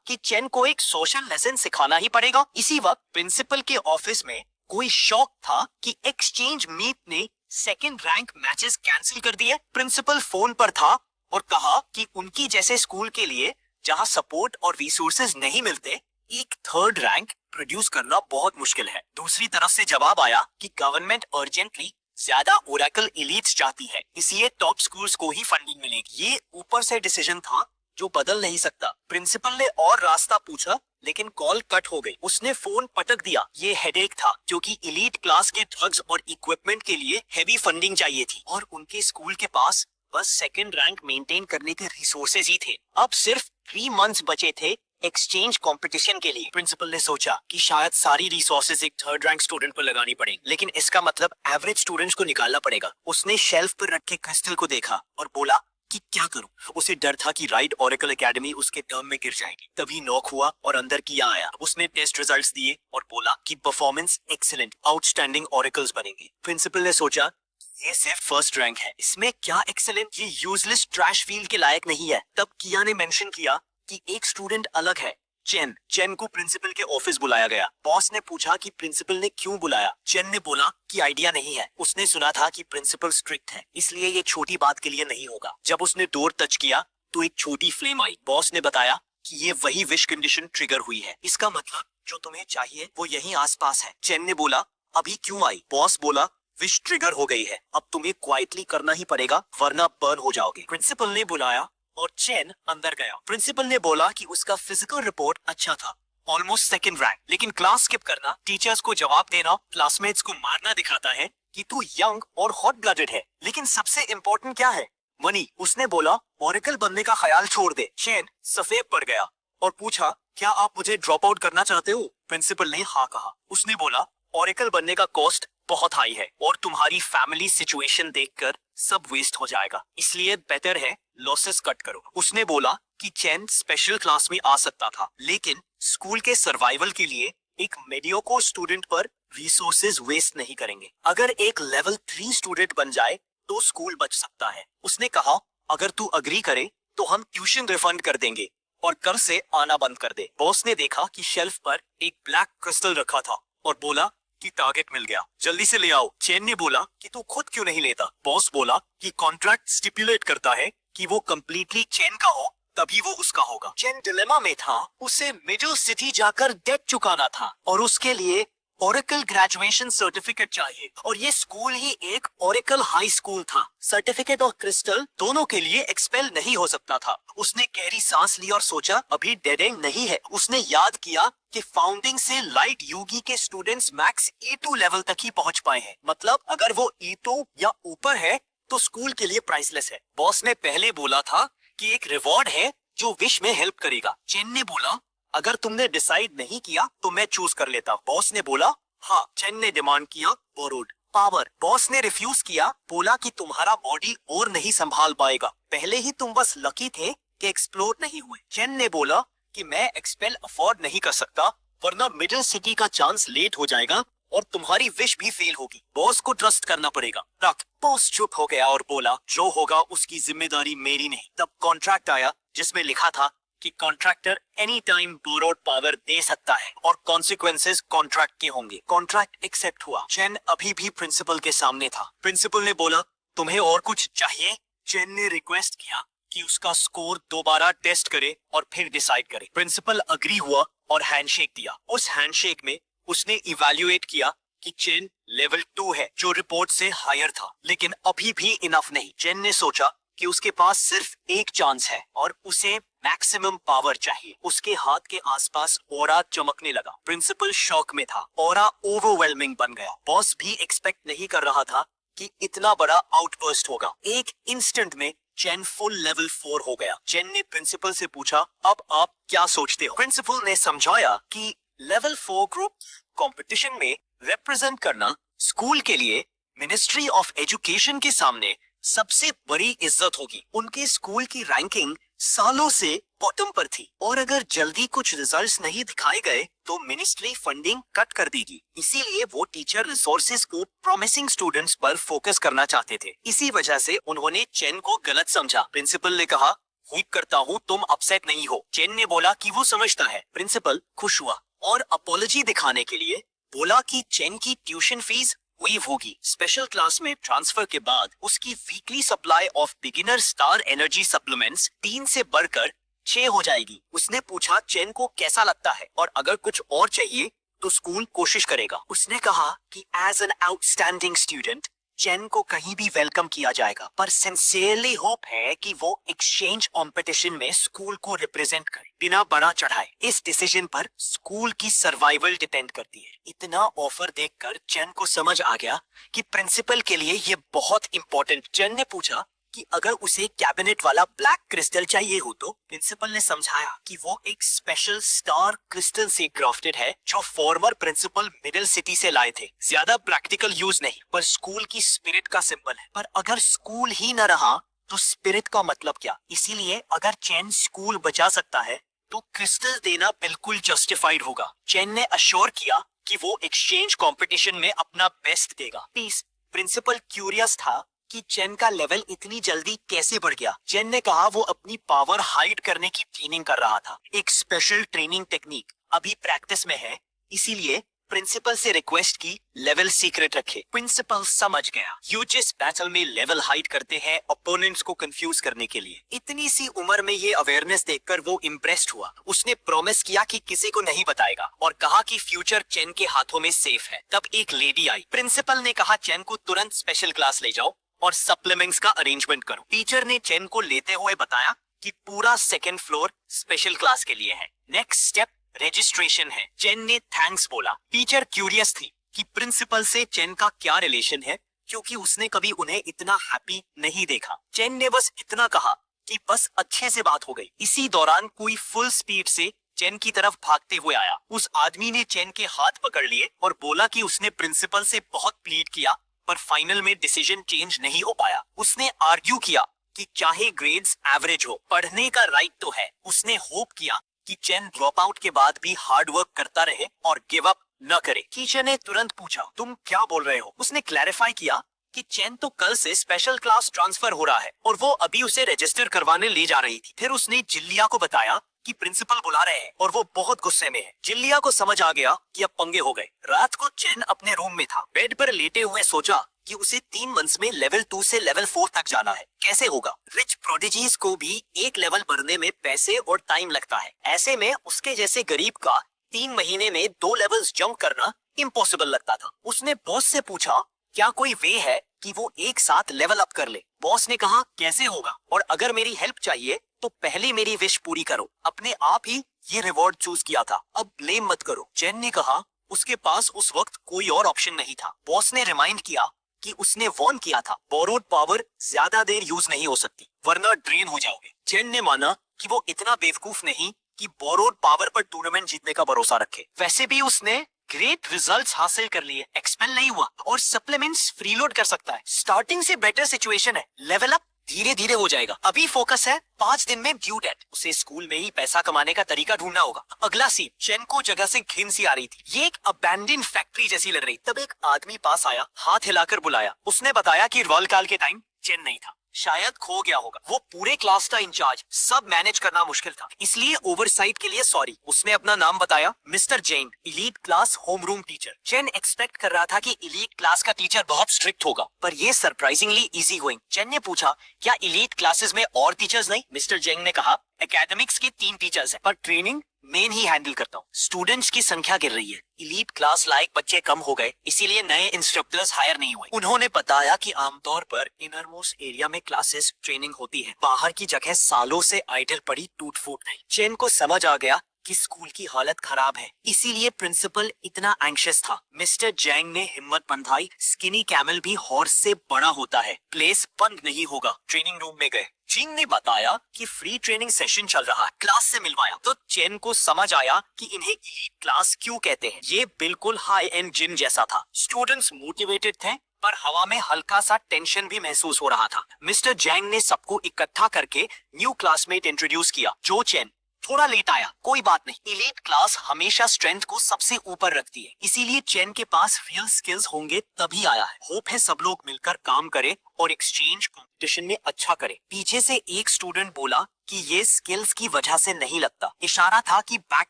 कि चैन को एक सोशल लेसन सिखाना ही पड़ेगा। इसी वक्त प्रिंसिपल के ऑफिस में कोई शौक था कि एक्सचेंज मीट ने सेकंड रैंक मैचेस कैंसिल कर दिए। प्रिंसिपल फोन पर था और कहा कि उनकी जैसे स्कूल के लिए जहां सपोर्ट और रिसोर्सेज नहीं मिलते, एक थर्ड रैंक प्रोड्यूस करना बहुत मुश्किल है। दूसरी तरफ से जवाब आया कि गवर्नमेंट अर्जेंटली ज्यादा ओरेकल एलीट्स चाहती है, इसलिए टॉप स्कूल्स को ही फंडिंग मिलेगी। ये ऊपर से डिसीजन था जो बदल नहीं सकता। प्रिंसिपल ने और रास्ता पूछा, लेकिन कॉल कट हो गई। उसने फोन पटक दिया। ये हेडेक था क्योंकि एलीट क्लास के ड्रग्स और इक्विपमेंट के लिए हेवी फंडिंग चाहिए थी और उनके स्कूल के पास बस सेकंड रैंक मेंटेन करने के रिसोर्सेज ही थे। अब सिर्फ 3 मंथ्स बचे थे एक्सचेंज कंपटीशन के लिए। प्रिंसिपल ने सोचा कि शायद सारी रिसोर्सेज एक थर्ड रैंक स्टूडेंट पर लगानी पड़ेगी, लेकिन इसका मतलब एवरेज स्टूडेंट्स को निकालना पड़ेगा। उसने शेल्फ पर रखे क्रिस्टल को देखा और बोला कि क्या करूं। उसे डर था कि राइट ओरेकल एकेडमी उसके टर्म में गिर जाएगी। तभी नॉक हुआ और अंदर किया आया। उसने टेस्ट रिजल्ट्स दिए और बोला कि परफॉर्मेंस एक्सीलेंट, आउटस्टैंडिंग ओरेकल्स बनेंगे। प्रिंसिपल ने सोचा ये सिर्फ फर्स्ट रैंक है, इसमें क्या एक्सीलेंट, ये यूजलेस ट्रैश फील्ड के लायक नहीं है। तब किया ने मेंशन किया कि एक स्टूडेंट अलग है, चैन को प्रिंसिपल के ऑफिस बुलाया गया। बॉस ने पूछा कि प्रिंसिपल ने क्यों बुलाया। चैन ने बोला कि आइडिया नहीं है, उसने सुना था कि प्रिंसिपल स्ट्रिक्ट है, इसलिए ये छोटी बात के लिए नहीं होगा। जब उसने डोर टच किया तो एक छोटी फ्लेम आई। बॉस ने बताया कि ये वही विश कंडीशन ट्रिगर हुई है, इसका मतलब जो तुम्हें चाहिए वो यहीं आसपास है। चैन ने बोला अभी क्यों आई। बॉस बोला विश ट्रिगर हो गई है, अब तुम्हें क्वाइटली करना ही पड़ेगा वरना बर्न हो जाओगे। प्रिंसिपल ने बुलाया और चैन अंदर गया। प्रिंसिपल ने बोला कि उसका फिजिकल रिपोर्ट अच्छा था, ऑलमोस्ट सेकंड रैंक, लेकिन क्लास स्किप करना, टीचर्स को जवाब देना, क्लासमेट्स को मारना दिखाता है कि तू यंग और हॉट ब्लडेड है। लेकिन सबसे इम्पोर्टेंट क्या है, मनी। उसने बोला ओरेकल बनने का ख्याल छोड़ दे। चैन सफेद पड़ गया और पूछा क्या आप मुझे ड्रॉप आउट करना चाहते हो। प्रिंसिपल ने हाँ कहा। उसने बोला ओरेकल बनने का कॉस्ट बहुत हाई है और तुम्हारी फैमिली सिचुएशन देखकर सब वेस्ट हो जाएगा, इसलिए बेटर है लॉसेस कट करो। उसने बोला कि चैन स्पेशल क्लास में आ सकता था, लेकिन स्कूल के सर्वाइवल के लिए एक मेडियोक्रे स्टूडेंट पर रिसोर्सेज वेस्ट नहीं करेंगे। अगर एक लेवल 3 स्टूडेंट बन जाए तो स्कूल बच सकता है। उसने कहा अगर तू अग्री करे तो हम ट्यूशन रिफंड कर देंगे और कर से आना बंद कर दे। बॉस ने देखा कि शेल्फ पर एक ब्लैक क्रिस्टल रखा था और बोला कि टारगेट मिल गया, जल्दी से ले आओ। चैन ने बोला कि तू खुद क्यों नहीं लेता। बॉस बोला कि कॉन्ट्रैक्ट स्टिपुलेट करता है कि वो कंप्लीटली चैन का हो तभी वो उसका होगा। चैन डिलेमा में था, उसे मिडिल सिटी जाकर डेट चुकाना था और उसके लिए ओरेकल ग्रेजुएशन सर्टिफिकेट चाहिए और ये स्कूल ही एक ओरेकल हाई स्कूल था। सर्टिफिकेट और क्रिस्टल दोनों के लिए एक्सपेल नहीं हो सकता था। उसने गहरी सांस ली और सोचा अभी डेड एंड नहीं है। उसने याद किया कि फाउंडिंग से लाइट यूगी के स्टूडेंट्स मैक्स E2 लेवल तक ही पहुंच पाए हैं, मतलब अगर वो E2 या ऊपर है तो स्कूल के लिए प्राइसलेस है। बॉस ने पहले बोला था कि एक रिवॉर्ड है जो विश में हेल्प करेगा। चेन ने बोला, अगर तुमने डिसाइड नहीं किया तो मैं चूज कर लेता। बॉस ने बोला, हाँ। चेन ने डिमांड किया, बोरोड पावर। बॉस ने रिफ्यूज किया, बोला कि तुम्हारा बॉडी और नहीं संभाल पाएगा, पहले ही तुम बस लकी थे कि एक्सप्लोर नहीं हुए। चेन ने बोला कि मैं एक्सपेल अफोर्ड नहीं कर सकता, वरना मिडिल सिटी का चांस लेट हो जाएगा और तुम्हारी विश भी फेल होगी। बॉस को ट्रस्ट करना पड़ेगा। रख। बॉस चुप हो गया और बोला, जो होगा उसकी जिम्मेदारी मेरी नहीं। तब कॉन्ट्रैक्ट आया जिसमें लिखा था कि contractor any time borrowed power दे सकता है और कॉन्सिक्वेंसेस कॉन्ट्रैक्ट के होंगे। कॉन्ट्रैक्ट एक्सेप्ट हुआ। चेन अभी भी प्रिंसिपल के सामने था। प्रिंसिपल ने बोला, तुम्हें और कुछ चाहिए? चेन ने रिक्वेस्ट किया कि उसका स्कोर दोबारा टेस्ट करे और फिर डिसाइड करे। प्रिंसिपल अग्री हुआ और हैंडशेक दिया। उस हैंडशेक में उसने इवैल्यूएट किया कि चेन लेवल 2 है, जो रिपोर्ट से हायर था, लेकिन अभी भी इनफ नहीं। चेन ने सोचा कि उसके पास सिर्फ एक चांस है और उसे मैक्सिमम पावर चाहिए। उसके हाथ के आसपास ऑरा चमकने लगा। प्रिंसिपल शॉक में था। ऑरा ओवरवेलमिंग बन गया। बॉस भी एक्सपेक्ट नहीं कर रहा था कि इतना बड़ा आउटबर्स्ट होगा। एक इंस्टेंट में चेन फुल लेवल 4 हो गया। चेन ने प्रिंसिपल से पूछा, अब आप क्या सोचते हो? प्रिंसिपल ने समझाया कि लेवल 4 ग्रुप कंपटीशन में रिप्रेजेंट करना स्कूल के लिए मिनिस्ट्री ऑफ एजुकेशन के सामने सबसे बड़ी इज्जत होगी। उनके स्कूल की रैंकिंग सालों से बॉटम पर थी और अगर जल्दी कुछ रिजल्ट्स नहीं दिखाए गए तो मिनिस्ट्री फंडिंग कट कर देगी। इसीलिए वो टीचर रिसोर्सेज को प्रॉमिसिंग स्टूडेंट्स पर फोकस करना चाहते थे। इसी वजह से उन्होंने चेन को गलत समझा। प्रिंसिपल ने कहा, उम्मीद करता हूँ तुम अपसेट नहीं हो। चेन ने बोला कि वो समझता है। प्रिंसिपल खुश हुआ और अपॉलजी दिखाने के लिए बोला कि चेन की ट्यूशन फीस वेव होगी। स्पेशल क्लास में ट्रांसफर के बाद उसकी weekly supply of beginner star energy supplements 3 से बढ़कर 6 हो जाएगी। उसने पूछा चेन को कैसा लगता है और अगर कुछ और चाहिए तो स्कूल कोशिश करेगा। उसने कहा कि as an outstanding student Chen को कहीं भी वेलकम किया जाएगा, पर सिंसियरली होप है कि वो एक्सचेंज कंपटीशन में स्कूल को रिप्रेजेंट करे बिना बड़ा चढ़ाए। इस डिसीजन पर स्कूल की सर्वाइवल डिपेंड करती है। इतना ऑफर देखकर चेन को समझ आ गया कि प्रिंसिपल के लिए ये बहुत इंपॉर्टेंट। चेन ने पूछा कि अगर उसे कैबिनेट वाला ब्लैक क्रिस्टल चाहिए हो तो? प्रिंसिपल ने समझाया कि वो एक स्पेशल स्टार क्रिस्टल से ग्राफ्टेड है जो फॉर्मर प्रिंसिपल मिडिल सिटी से लाए थे। ज्यादा प्रैक्टिकल यूज नहीं, पर स्कूल की स्पिरिट का सिंबल है। पर अगर स्कूल ही न रहा तो स्पिरिट का मतलब क्या? इसीलिए अगर चेन स्कूल बचा सकता है तो क्रिस्टल देना बिल्कुल जस्टिफाइड होगा। चेन ने अश्योर किया कि वो एक्सचेंज कंपटीशन में अपना बेस्ट देगा। प्रिंसिपल क्यूरियस था कि चेन का लेवल इतनी जल्दी कैसे बढ़ गया। चेन ने कहा वो अपनी पावर हाइड करने की ट्रेनिंग कर रहा था। एक स्पेशल ट्रेनिंग टेक्निक अभी प्रैक्टिस में है, इसीलिए प्रिंसिपल से रिक्वेस्ट की लेवल सीक्रेट रखे। प्रिंसिपल समझ गया, यूजिस बैटल में लेवल हाइड करते हैं ओपोनेंट्स को कंफ्यूज करने के लिए। इतनी सी उम्र में ये अवेयरनेस देखकर वो इम्प्रेस्ड हुआ। उसने प्रॉमिस किया कि किसी को नहीं बताएगा और कहा कि फ्यूचर चेन के हाथों में सेफ है। तब एक लेडी आई। प्रिंसिपल ने कहा चेन को तुरंत स्पेशल क्लास ले जाओ और सप्लीमेंट्स का अरेंजमेंट करो। टीचर ने चेन को लेते हुए बताया कि पूरा सेकंड फ्लोर स्पेशल क्लास के लिए है। नेक्स्ट स्टेप रजिस्ट्रेशन है। चेन ने थैंक्स बोला। टीचर क्यूरियस थी कि प्रिंसिपल से चेन का क्या रिलेशन है, क्योंकि उसने कभी उन्हें इतना हैप्पी नहीं देखा। चेन ने बस इतना कहा कि बस अच्छे से बात हो गई। इसी दौरान कोई फुल स्पीड से चेन की तरफ भागते हुए आया। उस आदमी ने चेन के हाथ पकड़ लिए और बोला कि उसने प्रिंसिपल से बहुत प्लीड किया पर फाइनल में डिसीजन चेंज नहीं हो पाया। उसने आर्ग्यू किया कि चाहे ग्रेड्स एवरेज हो, पढ़ने का राइट तो है। उसने होप किया कि चेन ड्रॉप आउट के बाद भी हार्ड वर्क करता रहे और गिव अप न करे। टीचर ने तुरंत पूछा, तुम क्या बोल रहे हो? उसने क्लैरिफाई किया कि चेन तो कल से स्पेशल क्लास ट्रांसफर हो रहा है और वो अभी उसे रजिस्टर करवाने ले जा रही थी। फिर उसने जिल्लिया को बताया कि प्रिंसिपल बुला रहे हैं और वो बहुत गुस्से में है। जिल्लिया को समझ आ गया कि अब पंगे हो गए। रात को चेन अपने रूम में था। बेड पर लेटे हुए सोचा कि उसे 3 मंथ्स में लेवल 2 से लेवल 4 तक जाना है। कैसे होगा? रिच प्रोडिजीज को भी एक लेवल बढ़ने में पैसे और टाइम लगता है। ऐसे में उसके जैसे गरीब का 3 महीने में 2 लेवल्स जंप करना इम्पॉसिबल लगता था। उसने बॉस से पूछा, क्या कोई वे है कि वो एक साथ लेवल अप कर ले? बॉस ने कहा, कैसे होगा, और अगर मेरी हेल्प चाहिए तो पहले मेरी विश पूरी करो। अपने आप ही ये रिवॉर्ड चूज किया था, अब ब्लेम मत करो। चेन ने कहा उसके पास उस वक्त कोई और ऑप्शन नहीं था। बॉस ने रिमाइंड किया कि उसने वॉर्न किया था, बोरोड पावर ज्यादा देर यूज नहीं हो सकती वरना ड्रेन हो जाओगे। चेन ने माना कि वो इतना बेवकूफ नहीं कि बोरोड पावर पर टूर्नामेंट जीतने का भरोसा रखे। वैसे भी उसने ग्रेट रिजल्ट्स हासिल कर लिए, एक्सपेल नहीं हुआ और सप्लीमेंट्स फ्रीलोड कर सकता है। स्टार्टिंग से बेटर सिचुएशन है, लेवल अप धीरे धीरे हो जाएगा। अभी फोकस है 5 दिन में ड्यू डेट। उसे स्कूल में ही पैसा कमाने का तरीका ढूंढना होगा। अगला सीन, चेन को जगह से घिन सी आ रही थी। ये एक अबैंडन फैक्ट्री जैसी लग रही। तब एक आदमी पास आया, हाथ हिलाकर बुलाया। उसने बताया कि रोल काल के टाइम चेन नहीं था, शायद खो गया होगा। वो पूरे क्लास का इंचार्ज, सब मैनेज करना मुश्किल था, इसलिए ओवरसाइट के लिए सॉरी। उसने अपना नाम बताया, mister Jain, elite class homeroom teacher. Chen expect कर रहा था कि इलीट क्लास का टीचर बहुत स्ट्रिक्ट होगा, पर ये सरप्राइजिंगली इजी गोइंग। चेन ने पूछा, क्या इलीट क्लासेस में और टीचर्स नहीं? मिस्टर जैन ने कहा, एकेडमिक्स के 3 टीचर्स हैं, पर ट्रेनिंग मेन ही हैंडल करता हूँ। स्टूडेंट्स की संख्या गिर रही है, इलीट क्लास लायक बच्चे कम हो गए, इसीलिए नए इंस्ट्रक्टर्स हायर नहीं हुए। उन्होंने बताया कि आमतौर पर इनरमोस्ट एरिया में क्लासेस ट्रेनिंग होती है, बाहर की जगह सालों से आइडल पड़ी टूट फूट नहीं। चेन को समझ आ गया कि स्कूल की हालत खराब है, इसीलिए प्रिंसिपल इतना एंग्शियस था। मिस्टर जैंग ने हिम्मत बंधाई, स्किनी कैमल भी हॉर्स से बड़ा होता है, प्लेस बंद नहीं होगा। ट्रेनिंग रूम में गए, जिंग ने बताया कि फ्री ट्रेनिंग सेशन चल रहा है, क्लास से मिलवाया। तो चेन को समझ आया कि इन्हें एलीट क्लास क्यों कहते हैं। ये बिल्कुल हाई एंड जिम जैसा था। स्टूडेंट्स मोटिवेटेड थे, पर हवा में हल्का सा टेंशन भी महसूस हो रहा था। मिस्टर जैंग ने सबको इकट्ठा करके न्यू क्लासमेट इंट्रोड्यूस किया, जो चेन। थोड़ा लेट आया, कोई बात नहीं, इलीट क्लास हमेशा स्ट्रेंथ को सबसे ऊपर रखती है, इसीलिए चेन के पास रियल स्किल्स होंगे तभी आया है। होप है सब लोग मिलकर काम करें और एक्सचेंज कंपटीशन में अच्छा करें। पीछे से एक स्टूडेंट बोला कि ये स्किल्स की वजह से नहीं लगता, इशारा था कि बैक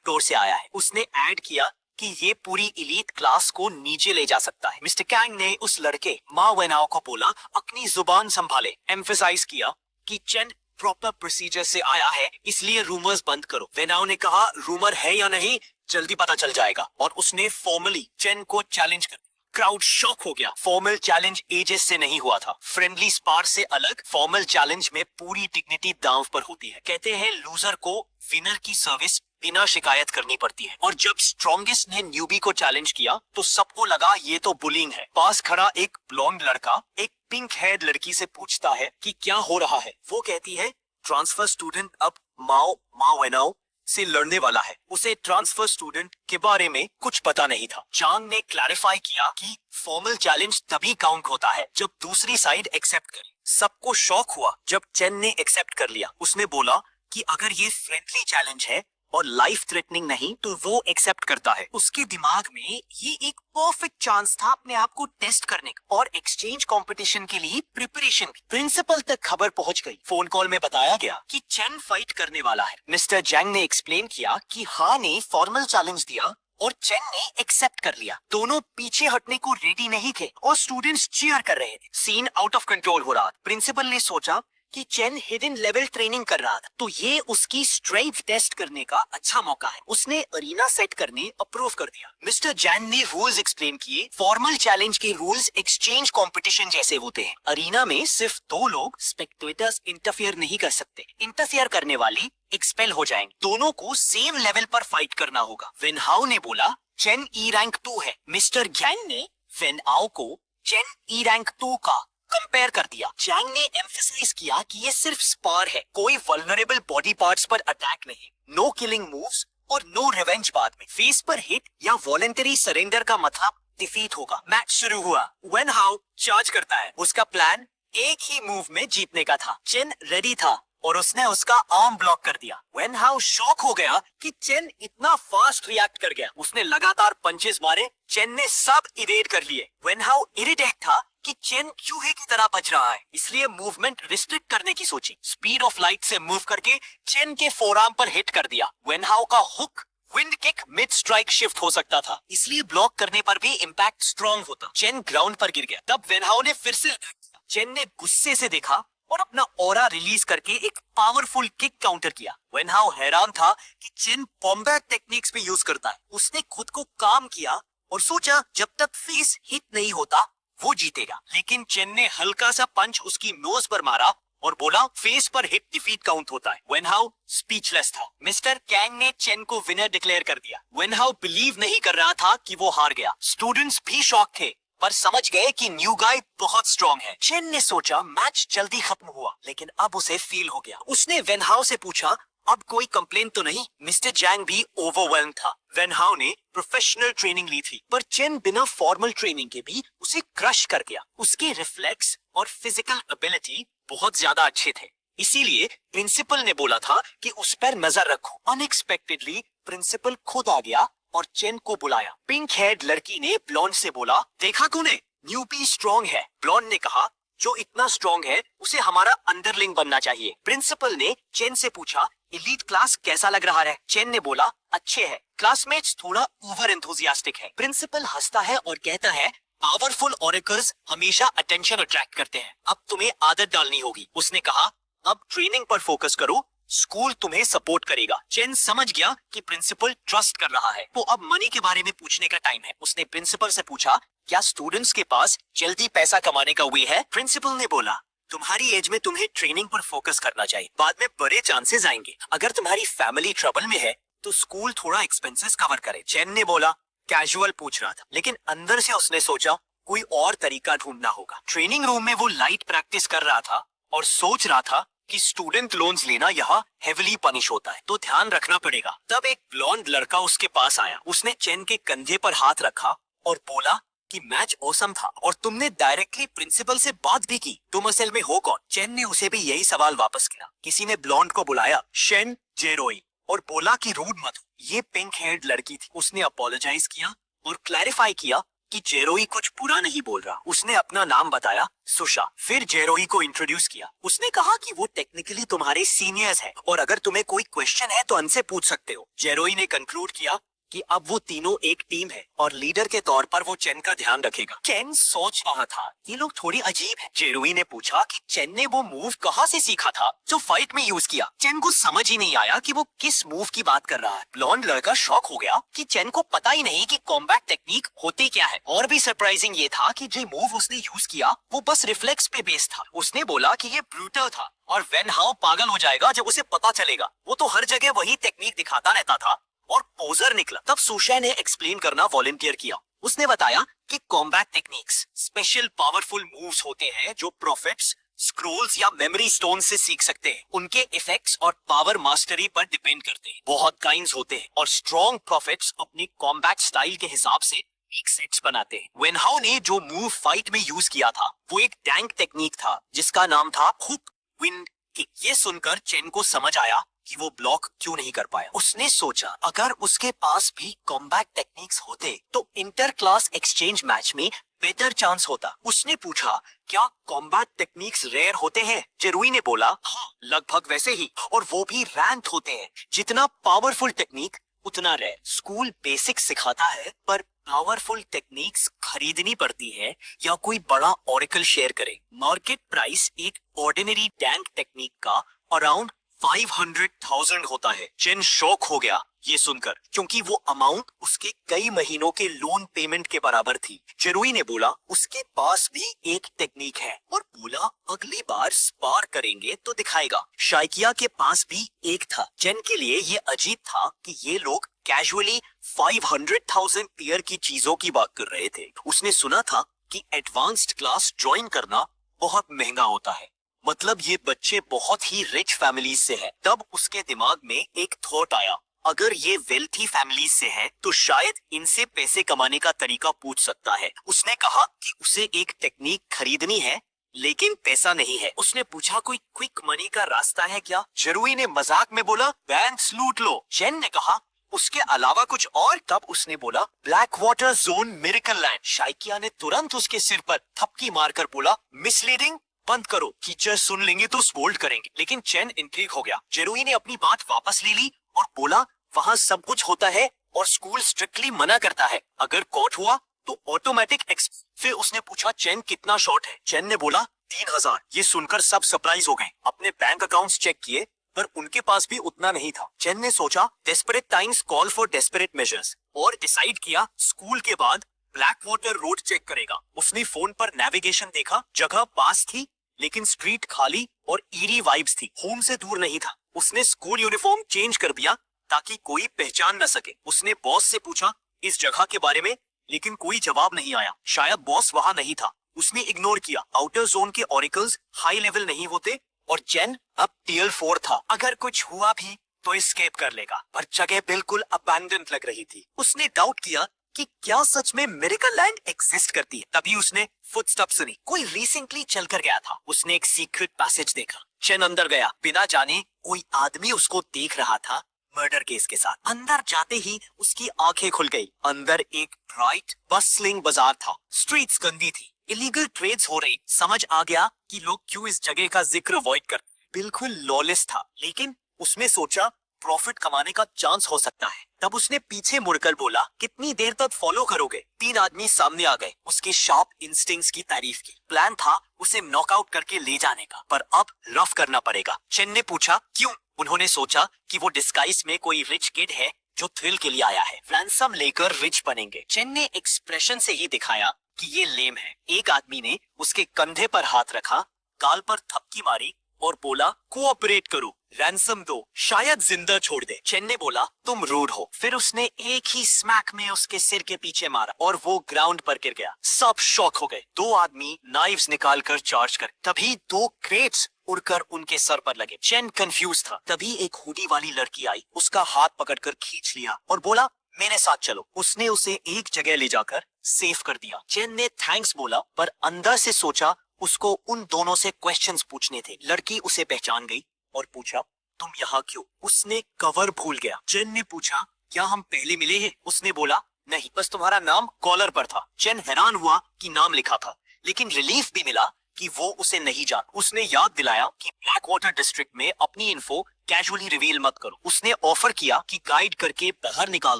डोर से आया है। उसने ऐड किया कि ये पूरी इलीट क्लास को नीचे ले जा सकता है। मिस्टर कैंग ने उस लड़के मा वेनाओ को बोला, अपनी जुबान संभाले। एम्फेसाइज किया कि चेन प्रॉपर प्रोसीजर से आया है, इसलिए रूमर्स बंद करो। वेनाओ ने कहा, रूमर है या नहीं जल्दी पता चल जाएगा, और उसने फॉर्मली चेन को चैलेंज कर दिया। क्राउड शॉक हो गया। फॉर्मल चैलेंज एजेस से नहीं हुआ था, फ्रेंडली स्पार से अलग। फॉर्मल चैलेंज में पूरी डिग्निटी दांव पर होती है। कहते हैं लूजर को विनर की सर्विस बिना शिकायत करनी पड़ती है। और जब स्ट्रॉन्गेस्ट ने न्यूबी को चैलेंज किया तो सबको लगा ये तो बुलिंग है। पास खड़ा एक ब्लॉन्ड लड़का एक पिंक हेयर लड़की से पूछता है कि क्या हो रहा है। वो कहती है, ट्रांसफर स्टूडेंट अब मा वेनाओ से लड़ने वाला है। उसे ट्रांसफर स्टूडेंट के बारे में कुछ पता नहीं था। चांग ने क्लैरिफाई किया कि फॉर्मल चैलेंज तभी काउंट होता है जब दूसरी साइड एक्सेप्ट करे। सबको शॉक हुआ जब चेन ने एक्सेप्ट कर लिया। उसने बोला कि अगर ये फ्रेंडली चैलेंज है और लाइफ थ्रेटनिंग नहीं तो वो एक्सेप्ट करता है। उसके दिमाग में ये एक परफेक्ट चांस था अपने आप को टेस्ट करने का और एक्सचेंज कंपटीशन के लिए प्रिपरेशन भी। प्रिंसिपल तक खबर पहुंच गई। फोन कॉल में बताया गया कि चेन फाइट करने वाला है। मिस्टर जैंग ने एक्सप्लेन किया कि हा ने फॉर्मल चैलेंज दिया और चेन ने एक्सेप्ट कर लिया। दोनों पीछे हटने को रेडी नहीं थे और स्टूडेंट्स चीयर कर रहे थे। सीन आउट ऑफ कंट्रोल हो रहा था। प्रिंसिपल ने सोचा कि चेन हिडन लेवल ट्रेनिंग कर रहा था, तो ये उसकी स्ट्रेंथ टेस्ट करने का अच्छा मौका है। उसने अरीना सेट करने अप्रूव कर दिया। मिस्टर जैन ने रूल्स एक्सप्लेन किए। फॉर्मल चैलेंज के रूल्स एक्सचेंज कंपटीशन जैसे होते हैं। अरीना में सिर्फ 2 लोग स्पेक्टेटर्स इंटरफियर नहीं कर सकते। इंटरफियर करने वाले एक्सपेल हो जाएंगे। दोनों को सेम लेवल पर फाइट करना होगा। वेनहाउ ने बोला चेन ई रैंक 2 है। मिस्टर जैन ने वेनहाउ को चेन ई रैंक 2 का कंपेयर कर दिया। चैंग ने एम्फसाइज किया कि ये सिर्फ स्पार है, कोई वल्नरेबल बॉडी पार्ट्स पर अटैक नहीं। नो किलिंग मूव्स और नो रिवेंज बाद में। फेस पर हिट या वॉलंटरी सरेंडर का मतलब डिफीट होगा। मैच शुरू हुआ। वेनहाउ चार्ज करता है। उसका प्लान एक ही मूव में जीतने का था। चेन रेडी था और उसने उसका आर्म ब्लॉक कर दिया। वेनहाउ शॉक हो गया कि चेन इतना फास्ट रिएक्ट कर गया। उसने लगातार पंचेस मारे, चेन ने सब इवेड कर लिए। वेनहाउ इरिटेट था कि चेन चूहे की तरह बच रहा है, इसलिए मूवमेंट रिस्ट्रिक्ट करने की सोची। स्पीड ऑफ लाइट से मूव करके चेन के फोरआर्म पर हिट कर दिया। वेनहाउ का hook wind kick mid strike shift हो सकता था, इसलिए ब्लॉक करने पर भी इम्पैक्ट स्ट्रॉन्ग होता। चेन ग्राउंड पर गिर गया। तब वेनहाउ ने फिर से अटैक किया। चेन ने गुस्से से देखा और अपना ऑरा रिलीज करके एक पावरफुल किक काउंटर किया। वेनहाउ हैरान था कि चेन कॉम्बैट टेक्निक्स भी यूज करता है। उसने खुद को काम किया और सोचा जब तक फेस हिट नहीं होता वो जीतेगा। लेकिन चेन ने हल्का सा पंच उसकी नोज पर मारा और बोला फेस पर हिट डिफीट काउंट होता है। वेनहाउ स्पीचलेस था। मिस्टर कैंग ने चेन को विनर डिक्लेयर कर दिया। वेनहाउ बिलीव नहीं कर रहा था कि वो हार गया। स्टूडेंट्स भी शॉक थे, पर समझ गए कि न्यू गाय बहुत स्ट्रॉन्ग है। चेन ने सोचा मैच जल्दी खत्म हुआ, लेकिन अब उसे फील हो गया। उसने वेनहाउ से पूछा अब कोई कंप्लेन तो नहीं। मिस्टर जैंग भी ओवरवेल्म था। वेन हाउ ने प्रोफेशनल ट्रेनिंग ली थी, पर चेन बिना फॉर्मल ट्रेनिंग के भी उसे क्रश कर गया। उसके रिफ्लेक्स और फिजिकल एबिलिटी बहुत ज्यादा अच्छे थे, इसीलिए प्रिंसिपल ने बोला था कि उस पर नजर रखो। अनएक्सपेक्टेडली प्रिंसिपल खुद आ गया और चेन को बुलाया। पिंक हेड लड़की ने ब्लॉन्ड से बोला, देखा तूने, न्यूपी स्ट्रॉन्ग है। ब्लॉन्ड ने कहा, जो इतना स्ट्रॉन्ग है उसे हमारा अंडरलिंग बनना चाहिए। प्रिंसिपल ने चेन से पूछा, एलीट क्लास कैसा लग रहा है? चेन ने बोला, अच्छे है। क्लासमेट्स थोड़ा ओवर एंथुसियास्टिक है। प्रिंसिपल हंसता है और कहता है, पावरफुल ओरेकल्स हमेशा अटेंशन अट्रैक्ट करते हैं, अब तुम्हें आदत डालनी होगी। उसने कहा, अब ट्रेनिंग पर फोकस करो, स्कूल तुम्हें सपोर्ट करेगा। चेन समझ गया कि प्रिंसिपल ट्रस्ट कर रहा है, तो अब मनी के बारे में पूछने का टाइम है। उसने प्रिंसिपल से पूछा, क्या स्टूडेंट्स के पास जल्दी पैसा कमाने का वे है? प्रिंसिपल ने बोला, तुम्हारी एज में तुम्हें ट्रेनिंग पर फोकस करना चाहिए, बाद में बड़े चांसेस आएंगे। अगर तुम्हारी फैमिली ट्रबल में है तो स्कूल थोड़ा एक्सपेंसेस कवर करे। चेन ने बोला, कैजुअल पूछ रहा था, लेकिन अंदर से उसने सोचा कोई और तरीका ढूंढना होगा। ट्रेनिंग रूम में वो लाइट प्रैक्टिस कर रहा था और सोच रहा था कि स्टूडेंट लोन्स लेना यहाँ हेविली पनिश होता है, तो ध्यान रखना पड़ेगा। तब एक ब्लॉन्ड लड़का उसके पास आया। उसने चेन के कंधे पर हाथ रखा और बोला कि मैच औसम था और तुमने डायरेक्टली प्रिंसिपल से बात भी की, तुम असल में हो कौन? चेन ने उसे भी यही सवाल वापस किया। किसी ने ब्लॉन्ड को बुलाया, शेन जेरोई, और बोला कि रूड मत हो। ये पिंक हेयर्ड लड़की थी। उसने अपोलोजाइज किया और क्लैरिफाई किया कि जेरोई कुछ बुरा नहीं बोल रहा। उसने अपना नाम बताया, सुशा। फिर जेरोई को इंट्रोड्यूस किया। उसने कहा कि वो टेक्निकली तुम्हारे सीनियर्स है और अगर तुम्हें कोई क्वेश्चन है तो उनसे पूछ सकते हो। जेरोई ने कंक्लूड किया कि अब वो तीनों एक टीम है और लीडर के तौर पर वो चेन का ध्यान रखेगा। चेन सोच रहा था, ये लोग थोड़ी अजीब है। जेरोई ने पूछा कि चेन ने वो मूव कहाँ से सीखा था जो फाइट में यूज किया। चेन को समझ ही नहीं आया कि वो किस मूव की बात कर रहा है। ब्लॉन्ड लड़का शॉक हो गया कि चेन को पता ही नहीं कि कॉम्बैट टेक्निक होती क्या है। और भी सरप्राइजिंग ये था कि जो मूव उसने यूज किया वो बस रिफ्लेक्स पे बेस्ड था। उसने बोला कि ये ब्रूटल था और वेन हाउ पागल हो जाएगा जब उसे पता चलेगा। वो तो हर जगह वही टेक्निक दिखाता रहता था और पोजर निकला। तब सुशा ने एक्सप्लेन करना वॉलंटियर किया। उसने बताया कि combat techniques special powerful moves होते हैं जो प्रोफेट्स स्क्रोल्स या मेमोरी स्टोन से सीख सकते हैं। उनके इफेक्ट्स और पावर मास्टरी पर डिपेंड करते हैं। बहुत काइंड्स होते हैं और स्ट्रॉन्ग प्रोफेट्स अपनी कॉम्बैट स्टाइल के हिसाब से एक सेट्स बनाते हैं। वेन हाउ ने जो मूव फाइट में यूज किया था वो एक टैंक टेक्निक था जिसका नाम था हुक विंड किक। ये सुनकर चेन को समझ आया कि वो ब्लॉक क्यों नहीं कर पाया। उसने सोचा अगर उसके पास भी कॉम्बैट टेक्निक्स होते तो इंटर क्लास एक्सचेंज मैच में बेटर चांस होता। उसने पूछा, क्या कॉम्बैट टेक्निक्स रेयर होते हैं? जेरोई ने बोला, हाँ लगभग वैसे ही, और वो भी रैंक होते हैं। जितना पावरफुल टेक्निक उतना रेयर। स्कूल बेसिक्स सिखाता है पर पावरफुल टेक्निक्स खरीदनी पड़ती है या कोई बड़ा ओरेकल शेयर करे। मार्केट प्राइस एक ऑर्डिनरी टैंक टेक्निक का अराउंड 500,000 होता है। चेन शॉक हो गया ये सुनकर, क्योंकि वो अमाउंट उसके कई महीनों के लोन पेमेंट के बराबर थी। जेरोई ने बोला, उसके पास भी एक टेक्निक है और बोला अगली बार स्पार करेंगे तो दिखाएगा। शाइकिया के पास भी एक था। चेन के लिए ये अजीब था कि ये लोग कैजुअली 500,000 पेयर की चीजों की बात कर रहे थे। उसने सुना था कि एडवांस्ड क्लास ज्वाइन करना बहुत महंगा होता है, मतलब ये बच्चे बहुत ही रिच फैमिलीज से हैं। तब उसके दिमाग में एक थॉट आया, अगर ये वेल्थी फैमिलीज से है तो शायद इनसे पैसे कमाने का तरीका पूछ सकता है। उसने कहा कि उसे एक टेक्निक खरीदनी है लेकिन पैसा नहीं है। उसने पूछा, कोई क्विक मनी का रास्ता है क्या? जेरोई ने मजाक में बोला, बैंक्स लूट लो। चेन ने कहा, उसके अलावा कुछ और? तब उसने बोला, black water zone miracle land. Saikia ने तुरंत उसके सिर पर थपकी मारकर बोला, मिसलीडिंग, बंद करो, टीचर सुन लेंगे तो स्कोल्ड करेंगे। लेकिन चेन इंट्रिग हो गया। जेरोई ने अपनी बात वापस ले ली और बोला, वहाँ सब कुछ होता है और स्कूल स्ट्रिक्टली मना करता है, अगर कॉट हुआ तो ऑटोमेटिक एक्स। फिर उसने पूछा, चेन कितना शॉर्ट है? चेन ने बोला 3,000। ये सुनकर सब सरप्राइज हो गए। अपने बैंक अकाउंट्स चेक किए पर उनके पास भी उतना नहीं था। चेन ने सोचा, desperate times call for desperate measures, और डिसाइड किया स्कूल के बाद ब्लैक वाटर रोड चेक करेगा। उसने फोन पर नेविगेशन देखा, जगह पास थी लेकिन स्ट्रीट खाली और ईरी वाइब्स थी। होम से दूर नहीं था। उसने स्कूल यूनिफॉर्म चेंज कर दिया ताकि कोई पहचान न सके। उसने बॉस से पूछा इस जगह के बारे में, लेकिन कोई जवाब नहीं आया। शायद बॉस वहां नहीं था। उसने इग्नोर किया। आउटर जोन के ऑरिकल्स हाई लेवल नहीं होते और चेन अब टियर 4 था। अगर कुछ हुआ भी तो एस्केप कर लेगा, पर जगह बिल्कुल अबैंडन लग रही थी। उसने डाउट किया कि क्या सच में मिरेकल लैंड एग्जिस्ट करती है। तभी उसने फुटस्टेप सुनी, कोई रिसेंटली चलकर गया था। उसने एक सीक्रेट पैसेज देखा। चेन अंदर गया, बिना जाने कोई आदमी उसको देख रहा था मर्डर केस के साथ। अंदर जाते ही उसकी आंखें खुल गई। अंदर एक ब्राइट बस्लिंग बाजार था। स्ट्रीट्स गंदी थी, इलीगल ट्रेड्स हो रही। समझ आ गया कि लोग क्यों इस जगह का जिक्र अवॉइड करते। बिल्कुल लॉलेस था, लेकिन उसने सोचा प्रॉफिट कमाने का चांस हो सकता है। तब उसने पीछे मुड़कर बोला, कितनी देर तक फॉलो करोगे? 3 आदमी सामने आ गए। उसके शार्प इंस्टिंक्ट्स की तारीफ की। प्लान था उसे नॉकआउट करके ले जाने का, पर अब रफ करना पड़ेगा। चेन ने पूछा, क्यों? उन्होंने सोचा कि वो डिस्गाइज में कोई रिच किड है जो थ्रिल के लिए आया है। रैंसम लेकर रिच बनेंगे। चेन ने एक्सप्रेशन से ही दिखाया कि ये लेम है। एक आदमी ने उसके कंधे पर हाथ रखा, गाल पर थपकी मारी और बोला, कोऑपरेट करो, रैंसम दो, शायद जिंदा छोड़ दे। चेन ने बोला, तुम रूड हो। फिर उसने एक ही स्मैक में उसके सिर के पीछे मारा और वो ग्राउंड पर गिर गया। सब शॉक हो गए। 2 आदमी नाइव्स निकालकर चार्ज कर, तभी 2 क्रेट्स उड़कर उनके सर पर लगे। चेन कंफ्यूज था। तभी एक हुडी वाली लड़की आई, उसका हाथ पकड़कर खींच लिया और बोला, मेरे साथ चलो। उसने उसे एक जगह ले जाकर सेफ कर दिया। चेन ने थैंक्स बोला, पर अंदर से सोचा उसको उन दोनों से क्वेश्चंस पूछने थे। लड़की उसे पहचान गई और पूछा, तुम यहाँ क्यों? उसने कवर भूल गया। चेन ने पूछा, क्या हम पहले मिले हैं? उसने बोला, नहीं, बस तुम्हारा नाम कॉलर पर था। चेन हैरान हुआ कि नाम लिखा था, लेकिन रिलीफ भी मिला कि वो उसे नहीं जान। उसने याद दिलाया कि ब्लैक वाटर डिस्ट्रिक्ट में अपनी इन्फो कैजुअली रिवील मत करो। उसने ऑफर किया कि गाइड करके बाहर निकाल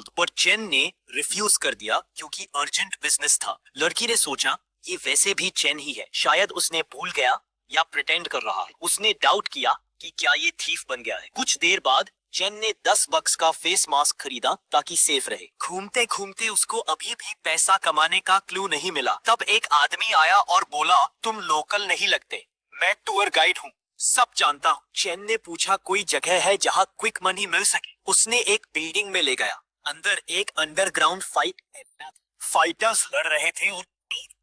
दो, पर चेन ने रिफ्यूज कर दिया क्योंकि अर्जेंट बिजनेस था। लड़की ने सोचा, ये वैसे भी चेन ही है, शायद उसने भूल गया या प्रिटेंड कर रहा है। उसने डाउट किया कि क्या ये थीफ बन गया है। कुछ देर बाद चेन ने 10 बक्स का फेस मास्क खरीदा ताकि सेफ रहे। घूमते घूमते उसको अभी भी पैसा कमाने का क्लू नहीं मिला। तब एक आदमी आया और बोला, तुम लोकल नहीं लगते, मैं टूर गाइड हूँ, सब जानता हूँ। चेन ने पूछा, कोई जगह है जहाँ क्विक मनी मिल सके? उसने एक बिल्डिंग में ले गया। अंदर एक अंडरग्राउंड फाइटर्स लड़ रहे थे और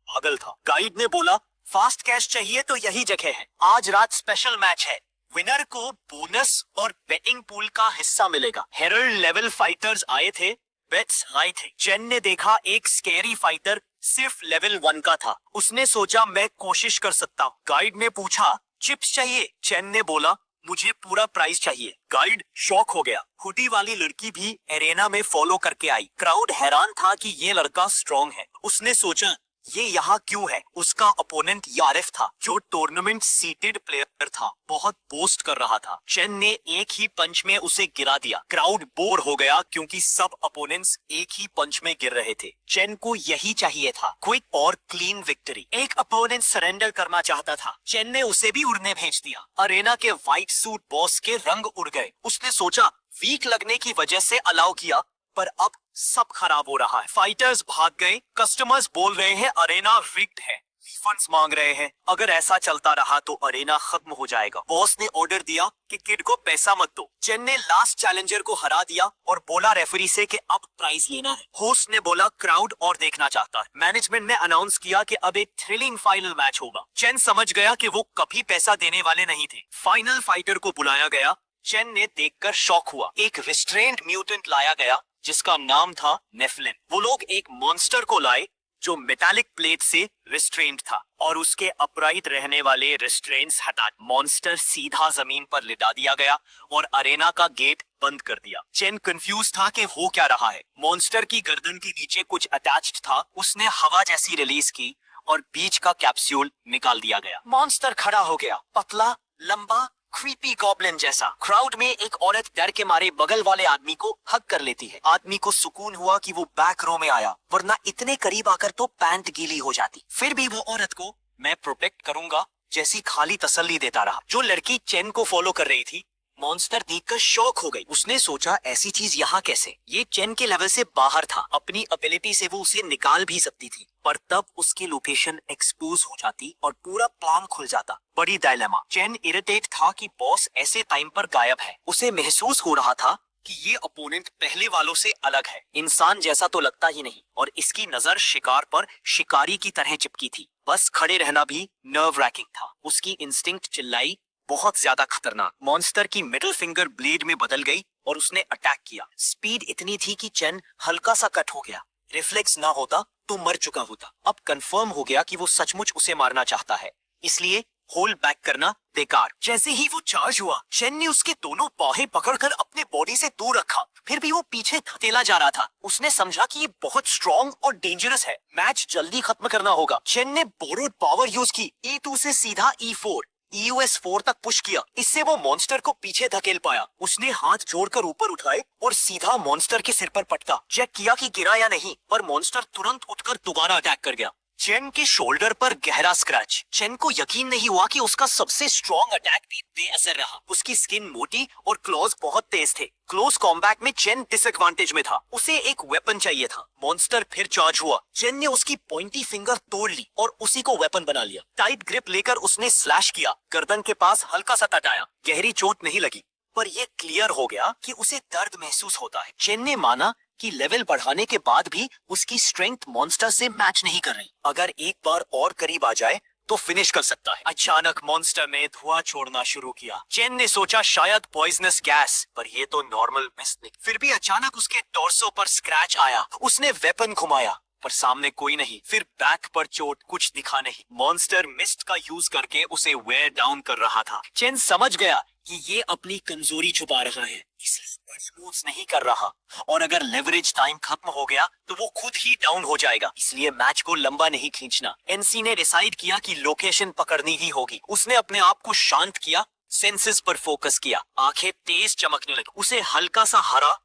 पागल था। गाइड ने बोला, फास्ट कैश चाहिए तो यही जगह है। आज रात स्पेशल मैच है, विनर को बोनस और बेटिंग पूल का हिस्सा मिलेगा। हेरल्ड लेवल फाइटर्स आए थे, बेट्स हाई थे। चेन ने देखा एक स्कैरी फाइटर सिर्फ लेवल 1 का था। उसने सोचा, मैं कोशिश कर सकता हूँ। गाइड ने पूछा, चिप्स चाहिए? चेन ने बोला, मुझे पूरा प्राइस चाहिए। गाइड शॉक हो गया। हुडी वाली लड़की भी एरेना में फॉलो करके आई। क्राउड हैरान था कि ये लड़का स्ट्रॉन्ग है। उसने सोचा, ये यहाँ क्यों है? उसका अपोनेंट यारिफ था, जो टूर्नामेंट सीटेड प्लेयर था। बहुत बोस्ट कर रहा था। चेन ने एक ही पंच में उसे गिरा दिया। क्राउड बोर हो गया क्योंकि सब अपोनेंट्स एक ही पंच में गिर रहे थे। चेन को यही चाहिए था, क्विक और क्लीन विक्ट्री। एक अपोनेंट सरेंडर करना चाहता था। चेन ने उसे भी उड़ने भेज दिया। अरेना के व्हाइट सूट बॉस के रंग उड़ गए। उसने सोचा, वीक लगने की वजह से अलाउ किया, पर अब सब खराब हो रहा है। फाइटर्स भाग गए, कस्टमर्स बोल रहे हैं अरेना रिग्ड है, रिफंड्स मांग रहे हैं। अगर ऐसा चलता रहा तो अरेना खत्म हो जाएगा। बॉस ने ऑर्डर दिया कि किड को पैसा मत दो। चेन ने लास्ट चैलेंजर को हरा दिया और बोला रेफरी से कि अब प्राइज लेना है। होस्ट ने बोला, क्राउड और देखना चाहता है। मैनेजमेंट ने अनाउंस किया कि अब एक थ्रिलिंग फाइनल मैच होगा। चेन समझ गया कि वो कभी पैसा देने वाले नहीं थे। फाइनल फाइटर को बुलाया गया। चेन ने देखकर शॉक हुआ। एक रिस्ट्रेंट म्यूटेंट लाया गया जिसका नाम था नेफलिन। वो लोग एक मॉन्स्टर को लाए जो मेटालिक प्लेट से रिस्ट्रेंट था और उसके अपराइट रहने वाले रिस्ट्रेंट्स हटा। मॉन्स्टर सीधा जमीन पर लिटा दिया गया और अरेना का गेट बंद कर दिया। चेन कंफ्यूज था कि हो क्या रहा है। मॉन्स्टर की गर्दन के नीचे कुछ अटैच्ड था। उसने हवा जैसी रिलीज की और बीच का कैप्सूल निकाल दिया गया। मॉन्स्टर खड़ा हो गया, पतला, लंबा, क्रीपी गॉब्लिन जैसा। क्राउड में एक औरत डर के मारे बगल वाले आदमी को हग कर लेती है। आदमी को सुकून हुआ कि वो बैक रो में आया, वरना इतने करीब आकर तो पैंट गीली हो जाती। फिर भी वो औरत को मैं प्रोटेक्ट करूंगा जैसी खाली तसल्ली देता रहा। जो लड़की चेन को फॉलो कर रही थी, मॉन्स्टर देखकर शॉक हो गई। उसने सोचा, ऐसी चीज यहाँ कैसे? ये चेन के लेवल से बाहर था। अपनी एबिलिटी से वो उसे निकाल भी सकती थी, पर तब उसकी लोकेशन एक्सपोज हो जाती और पूरा प्लान खुल जाता। बड़ी डायलेमा। चेन इरिटेट था कि बॉस ऐसे टाइम पर गायब है। उसे महसूस हो रहा था कि ये अपोनेंट पहले वालों से अलग है। इंसान जैसा तो लगता ही नहीं और इसकी नजर शिकार पर शिकारी की तरह चिपकी थी। बस खड़े रहना भी नर्व रैकिंग था। उसकी इंस्टिंक्ट चिल्लाई, बहुत ज्यादा खतरनाक। मॉन्स्टर की मिडिल फिंगर ब्लेड में बदल गई और उसने अटैक किया। स्पीड इतनी थी कि चेन हल्का सा कट हो गया। रिफ्लेक्स ना होता तो मर चुका होता। अब कंफर्म हो गया कि वो सचमुच उसे मारना चाहता है, इसलिए होल्ड बैक करना बेकार। जैसे ही वो चार्ज हुआ, चेन ने उसके दोनों बाहें पकड़कर अपने बॉडी से दूर रखा। फिर भी वो पीछे धकेला जा रहा था। उसने समझा कि ये बहुत स्ट्रॉन्ग और डेंजरस है, मैच जल्दी खत्म करना होगा। चेन ने बोरोड पावर यूज की। E2 से सीधा E4 EUS4 तक पुश किया। इससे वो मॉन्स्टर को पीछे धकेल पाया। उसने हाथ जोड़कर ऊपर उठाए और सीधा मॉन्स्टर के सिर पर पटका। चेक किया कि गिरा या नहीं, पर मॉन्स्टर तुरंत उठकर दोबारा अटैक कर गया। चेन के शोल्डर पर गहरा स्क्रैच। चेन को यकीन नहीं हुआ कि उसका सबसे स्ट्रॉन्ग अटैक भी बेअसर रहा। उसकी स्किन मोटी और क्लॉज बहुत तेज थे। क्लोज कॉम्बैट में चेन डिसएडवांटेज में था। उसे एक वेपन चाहिए था। मॉन्स्टर फिर चार्ज हुआ। चेन ने उसकी पॉइंटी फिंगर तोड़ ली और उसी को वेपन बना लिया। टाइट ग्रिप लेकर उसने स्लैश किया। गर्दन के पास हल्का सा कट आया। गहरी चोट नहीं लगी, पर यह क्लियर हो गया कि उसे दर्द महसूस होता है। चेन ने माना कि लेवल बढ़ाने के बाद भी उसकी स्ट्रेंथ मॉन्स्टर से मैच नहीं कर रही। अगर एक बार और करीब आ जाए तो फिनिश कर सकता है। अचानक मॉन्स्टर ने धुआं छोड़ना शुरू किया। चेन ने सोचा शायद पॉइजनस गैस, पर यह तो नॉर्मल मिस्ट निकली। फिर भी अचानक उसके टॉर्सो पर स्क्रैच आया। उसने वेपन घुमाया, पर सामने कोई नहीं। फिर बैक पर चोट, कुछ दिखा नहीं। मॉन्स्टर मिस्ट का यूज करके उसे वेयर डाउन कर रहा था। चेन समझ गया कि ये अपनी कमजोरी छुपा रहा है, इसलिए बड़ी मूव्स नहीं कर रहा। और अगर लेवरेज टाइम खत्म हो गया तो वो खुद ही डाउन हो जाएगा, इसलिए मैच को लंबा नहीं खींचना। एनसी ने डिसाइड किया कि लोकेशन पकड़नी ही होगी। उसने अपने आप को शांत किया, सेंसेस पर फोकस किया। आंखें तेज चमकने लगी। उसे हल्का सा हरा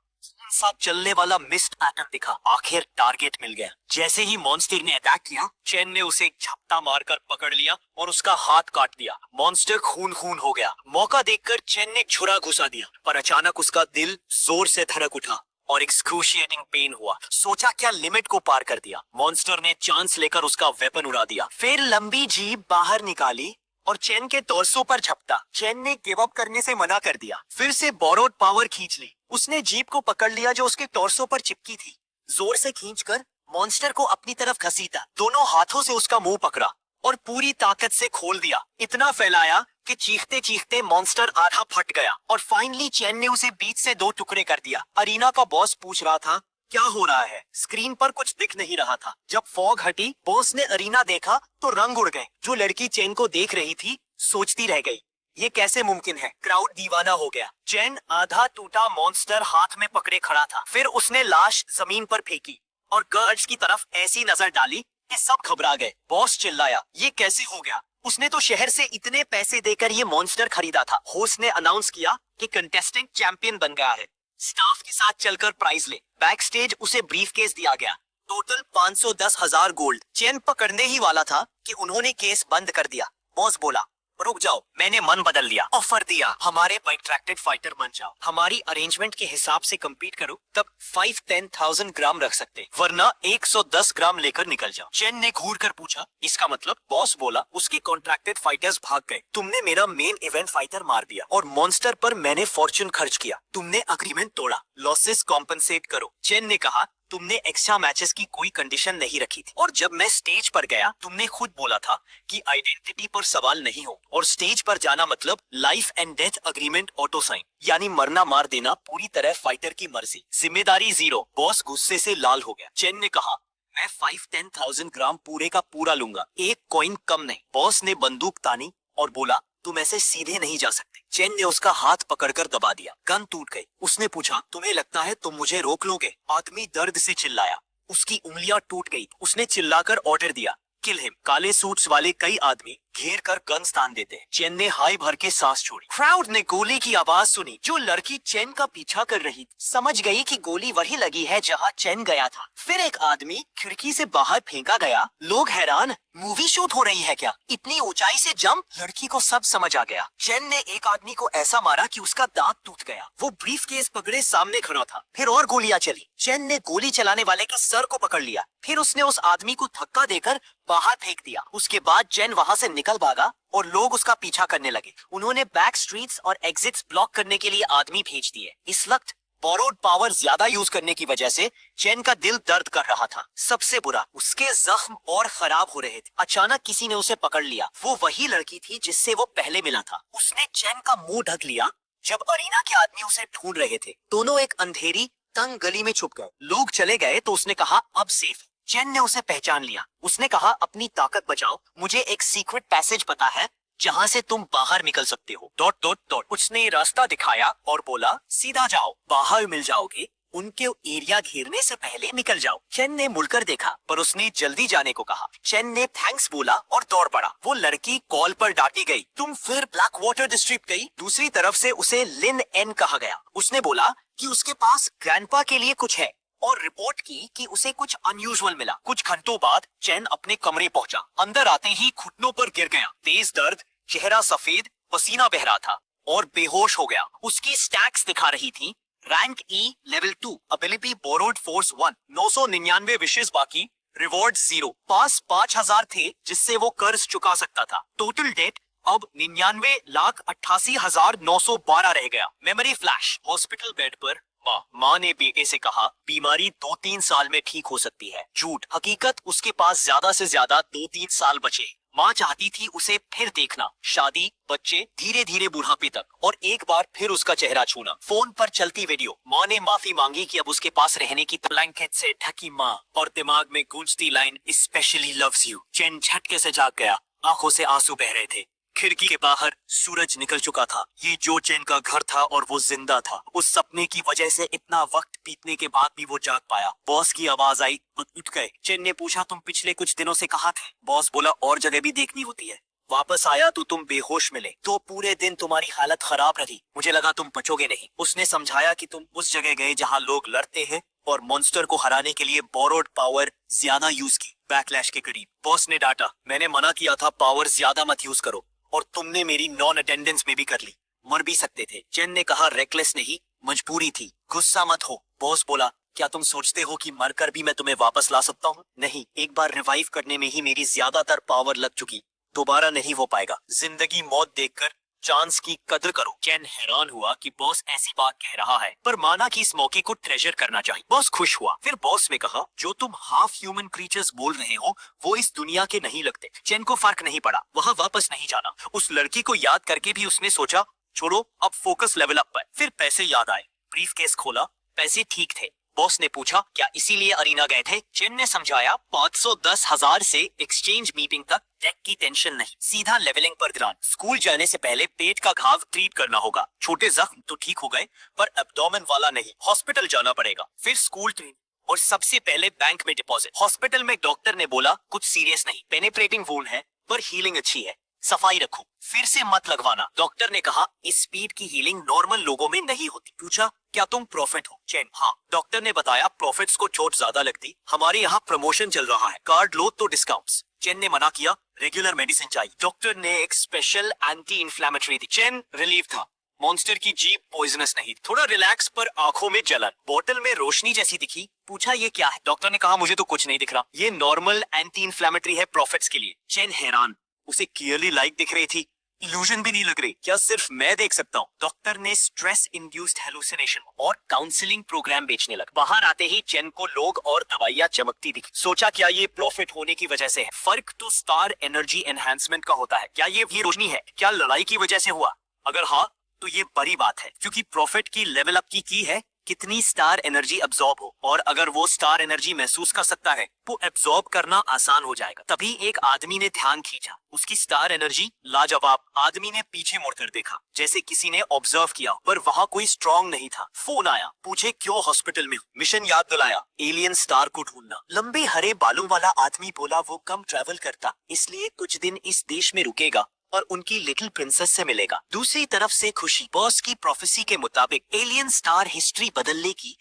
साथ चलने वाला मिस्ट पैटर्न दिखा। आखिर टारगेट मिल गया। जैसे ही मॉन्स्टर ने अटैक किया, चेन ने उसे झपटा मारकर पकड़ लिया और उसका हाथ काट दिया। मॉन्स्टर खून खून हो गया। मौका देखकर चेन ने छुरा घुसा दिया, पर अचानक उसका दिल जोर से धड़क उठा और एक्सक्रूशिएटिंग पेन हुआ। सोचा क्या लिमिट को पार कर दिया। मॉन्स्टर ने चांस लेकर उसका वेपन उड़ा दिया। फिर लंबी जीभ बाहर निकाली और चेन के टॉर्सो पर झपटा। चेन ने गिव अप करने से मना कर दिया। फिर से बोरोड पावर खींच ली। उसने जीप को पकड़ लिया जो उसके टॉर्सो पर चिपकी थी। जोर से खींचकर मॉन्स्टर को अपनी तरफ घसीटा। दोनों हाथों से उसका मुंह पकड़ा और पूरी ताकत से खोल दिया। इतना फैलाया कि चीखते चीखते मॉन्स्टर आधा फट गया और फाइनली चेन ने उसे बीच से दो टुकड़े कर दिया। अरीना का बॉस पूछ रहा था क्या हो रहा है। स्क्रीन पर कुछ दिख नहीं रहा था। जब फॉग हटी, बॉस ने अरीना देखा तो रंग उड़ गए। जो लड़की चेन को देख रही थी सोचती रह गई, ये कैसे मुमकिन है। क्राउड दीवाना हो गया। चेन आधा टूटा मॉन्स्टर हाथ में पकड़े खड़ा था। फिर उसने लाश जमीन पर फेंकी और गर्ल्स की तरफ ऐसी नजर डाली कि सब घबरा गए। बॉस चिल्लाया, ये कैसे हो गया। उसने तो शहर से इतने पैसे देकर ये मॉन्स्टर खरीदा था। होस्ट ने अनाउंस किया कि कंटेस्टेंट चैंपियन बन गया है। स्टाफ के साथ चलकर प्राइज ले। बैक स्टेज उसे ब्रीफ केस दिया गया। Total 510,000 gold. चेन पकड़ने ही वाला था कि उन्होंने केस बंद कर दिया। बॉस बोला, रुक जाओ, मैंने मन बदल लिया। ऑफर दिया, हमारे बैकट्रैक्टेड फाइटर बन जाओ। हमारी अरेंजमेंट के हिसाब से कंपीट करो, तब 5-10,000 ग्राम रख सकते, वरना 110 ग्राम लेकर निकल जाओ। चेन ने घूर कर पूछा, इसका मतलब। बॉस बोला, उसके कॉन्ट्रैक्टेड फाइटर्स भाग गए। तुमने मेरा मेन इवेंट फाइटर मार दिया और मॉन्स्टर पर मैंने फॉर्चून खर्च किया। तुमने अग्रीमेंट तोड़ा, लॉसेस कॉम्पनसेट करो। चेन ने कहा, तुमने एक्स्ट्रा मैचेस की कोई कंडीशन नहीं रखी थी और जब मैं स्टेज पर गया तुमने खुद बोला था कि आइडेंटिटी पर सवाल नहीं हो और स्टेज पर जाना मतलब life and death agreement auto sign, यानी मरना मार देना पूरी तरह फाइटर की मर्जी, जिम्मेदारी जीरो। बॉस गुस्से से लाल हो गया। चेन ने कहा, मैं 5-10,000 ग्राम पूरे का पूरा लूंगा, एक कॉइन कम नहीं। बॉस ने बंदूक तानी और बोला, तुम ऐसे सीधे नहीं जा सकते। चेन ने उसका हाथ पकड़कर दबा दिया। गन टूट गई। उसने पूछा, तुम्हें लगता है तुम मुझे रोक लोगे। आदमी दर्द से चिल्लाया। उसकी उंगलियां टूट गई। उसने चिल्लाकर ऑर्डर दिया, किल हिम। काले सूट्स वाले कई आदमी घेर कर गन तान देते। चेन ने हाई भर के सांस छोड़ी। क्राउड ने गोली की आवाज सुनी। जो लड़की चेन का पीछा कर रही थी समझ गई कि गोली वही लगी है जहां चेन गया था। फिर एक आदमी खिड़की से बाहर फेंका गया। लोग हैरान, मूवी शूट हो रही है क्या। इतनी ऊंचाई से जंप। लड़की को सब समझ आ गया। चेन ने एक आदमी को ऐसा मारा कि उसका दांत टूट गया। वो ब्रीफ केस पकड़े सामने खड़ा था। फिर और गोलियां चली। चेन ने गोली चलाने वाले के सर को पकड़ लिया। फिर उसने उस आदमी को धक्का देकर बाहर फेंक दिया। उसके बाद चेन वहां से निकल भागा और लोग उसका पीछा करने लगे। उन्होंने बैक स्ट्रीट्स और एग्जिट्स ब्लॉक करने के लिए आदमी भेज दिए। इस वक्त बोरोड पावर ज्यादा यूज करने की वजह से चैन का दिल दर्द कर रहा था। सबसे बुरा, उसके जख्म और खराब हो रहे थे। अचानक किसी ने उसे पकड़ लिया। वो वही लड़की थी जिससे वो पहले मिला था। उसने चैन का मुंह ढक लिया जब अरीना के आदमी उसे ढूंढ रहे थे। दोनों एक अंधेरी तंग गली में छुप गए। लोग चले गए तो उसने कहा अब सेफ। चैन ने उसे पहचान लिया। उसने कहा अपनी ताकत बचाओ, मुझे एक सीक्रेट पैसेज पता है जहाँ से तुम बाहर निकल सकते हो। Dot dot dot. उसने रास्ता दिखाया और बोला सीधा जाओ, बाहर मिल जाओगे। उनके एरिया घेरने से पहले निकल जाओ। चैन ने मुड़कर देखा पर उसने जल्दी जाने को कहा। चैन ने थैंक्स बोला और दौड़ पड़ा। वो लड़की कॉल पर डांटी गई। तुम फिर ब्लैक वाटर डिस्ट्रिक्ट गई। दूसरी तरफ से उसे लिन एन कहा गया। उसने बोला कि उसके पास ग्रैंडपा के लिए कुछ है और रिपोर्ट की कि उसे कुछ अनयूजुअल मिला। कुछ घंटों बाद चैन अपने कमरे पहुंचा। अंदर आते ही घुटनों पर गिर गया। तेज दर्द, चेहरा सफेद, पसीना बह रहा था और बेहोश हो गया। उसकी स्टैक्स दिखा रही थी। रैंक ई लेवल 2, एबिलिटी बोरोड फोर्स 1, 999 विशेष बाकी, रिवॉर्ड 0। पास 5000 थे जिससे वो कर्ज चुका सकता था। टोटल डेट अब 99,88,912 रह गया। Memory flash. हॉस्पिटल बेड पर माँ ने बेटे से कहा बीमारी 2-3 साल में ठीक हो सकती है। झूठ। हकीकत, उसके पास ज्यादा से ज्यादा 2-3 साल बचे। माँ चाहती थी उसे फिर देखना, शादी, बच्चे, धीरे धीरे बुढ़ापे तक, और एक बार फिर उसका चेहरा छूना। फोन पर चलती वीडियो। माँ ने माफी मांगी कि अब उसके पास रहने की ब्लैंकेट से ढकी माँ और दिमाग में गूंजती लाइन स्पेशली लव्स यू। चैन झटके से जाग गया। आंखों से आंसू बह रहे थे। खिड़की के बाहर सूरज निकल चुका था। ये जो चैन का घर था और वो जिंदा था। उस सपने की वजह से इतना वक्त बीतने के बाद भी वो जाग पाया। बॉस की आवाज आई और उठ गए। चैन ने पूछा तुम पिछले कुछ दिनों से कहाँ थे? बॉस बोला और जगह भी देखनी होती है। वापस आया तो तुम बेहोश मिले। तो पूरे दिन तुम्हारी हालत खराब रही। मुझे लगा तुम बचोगे नहीं। उसने समझाया कि तुम उस जगह गए जहाँ लोग लड़ते हैं और मॉन्स्टर को हराने के लिए बोरोड पावर ज्यादा यूज की। बैकलैश के करीब। बॉस ने डांटा, मैंने मना किया था पावर ज्यादा मत यूज करो और तुमने मेरी नॉन अटेंडेंस में भी कर ली। मर भी सकते थे। चैन ने कहा रेकलेस नहीं, मजबूरी थी। गुस्सा मत हो। बॉस बोला क्या तुम सोचते हो कि मरकर भी मैं तुम्हें वापस ला सकता हूँ? नहीं, एक बार रिवाइव करने में ही मेरी ज्यादातर पावर लग चुकी, दोबारा नहीं हो पाएगा। जिंदगी मौत देखकर चांस की कदर करो। चैन हैरान हुआ कि बॉस ऐसी बात कह रहा है, पर माना कि इस मौके को ट्रेजर करना चाहिए। बॉस खुश हुआ। फिर बॉस ने कहा जो तुम हाफ ह्यूमन क्रीचर्स बोल रहे हो वो इस दुनिया के नहीं लगते। चैन को फर्क नहीं पड़ा। वहां वापस नहीं जाना। उस लड़की को याद करके भी उसने सोचा छोड़ो, अब फोकस लेवल अप पर। फिर पैसे याद आए। ब्रीफ केस खोला, पैसे ठीक थे। बॉस ने पूछा क्या इसीलिए अरीना गए थे? चैन ने समझाया 510,000 से एक्सचेंज मीटिंग तक टेक की टेंशन नहीं, सीधा लेवलिंग पर ध्यान। स्कूल जाने से पहले पेट का घाव ट्रीट करना होगा। छोटे जख्म तो ठीक हो गए पर एब्डोमेन वाला नहीं, हॉस्पिटल जाना पड़ेगा। फिर स्कूल ट्रेनिंग और सबसे पहले बैंक में डिपॉजिट। हॉस्पिटल में डॉक्टर ने बोला कुछ सीरियस नहीं, पेनिट्रेटिंग वुंड है पर हीलिंग अच्छी है, सफाई रखो, फिर से मत लगवाना। डॉक्टर ने कहा इस स्पीड की हीलिंग नॉर्मल लोगों में नहीं होती। पूछा क्या तुम प्रॉफिट हो? चैन हाँ। डॉक्टर ने बताया प्रॉफिट्स को चोट ज्यादा लगती, हमारे यहाँ प्रमोशन चल रहा है, कार्ड लो तो डिस्काउंट्स। चैन ने मना किया, रेगुलर मेडिसिन चाहिए। डॉक्टर ने एक स्पेशल एंटी इंफ्लेमेटरी दी। चैन रिलीव था। मॉन्स्टर की जीभ पॉइजनस नहीं, थोड़ा रिलैक्स पर आंखों में जलन। बोतल में रोशनी जैसी दिखी। पूछा ये क्या है? डॉक्टर ने कहा मुझे तो कुछ नहीं दिख रहा, ये नॉर्मल एंटी इंफ्लेमेटरी है प्रॉफिट्स के लिए। चैन हैरान, उसे क्लियरली लाइट दिख रही थी, इल्यूजन भी नहीं लग रही। क्या सिर्फ मैं देख सकता हूँ? डॉक्टर ने स्ट्रेस इंड्यूस्ड हेलुसिनेशन और काउंसलिंग प्रोग्राम बेचने लगा। बाहर आते ही चैन को लोग और दवाइयाँ चमकती दिखी। सोचा क्या ये प्रॉफिट होने की वजह से है? फर्क तो स्टार एनर्जी एनहांसमेंट का होता है। क्या ये रोशनी है? क्या लड़ाई की वजह से हुआ? अगर हाँ तो ये बड़ी बात है, क्योंकि प्रॉफिट की लेवल अप की है कितनी स्टार एनर्जी अब्सॉर्ब हो, और अगर वो स्टार एनर्जी महसूस कर सकता है वो एब्सॉर्ब करना आसान हो जाएगा। तभी एक आदमी ने ध्यान खींचा, उसकी स्टार एनर्जी लाजवाब। आदमी ने पीछे मुड़कर देखा जैसे किसी ने ऑब्जर्व किया, पर वहाँ कोई स्ट्रॉन्ग नहीं था। फोन आया, पूछे क्यों हॉस्पिटल में हो? मिशन याद दिलाया, एलियन स्टार को ढूंढना। लंबे हरे बालों वाला आदमी बोला वो कम ट्रैवल करता, इसलिए कुछ दिन इस देश में रुकेगा और उनकी लिटिल प्रिंसेस से मिलेगा। दूसरी तरफ से खुशी। बॉस की प्रोफेसी के मुताबिक एलियन स्टार हिस्ट्री बदलने की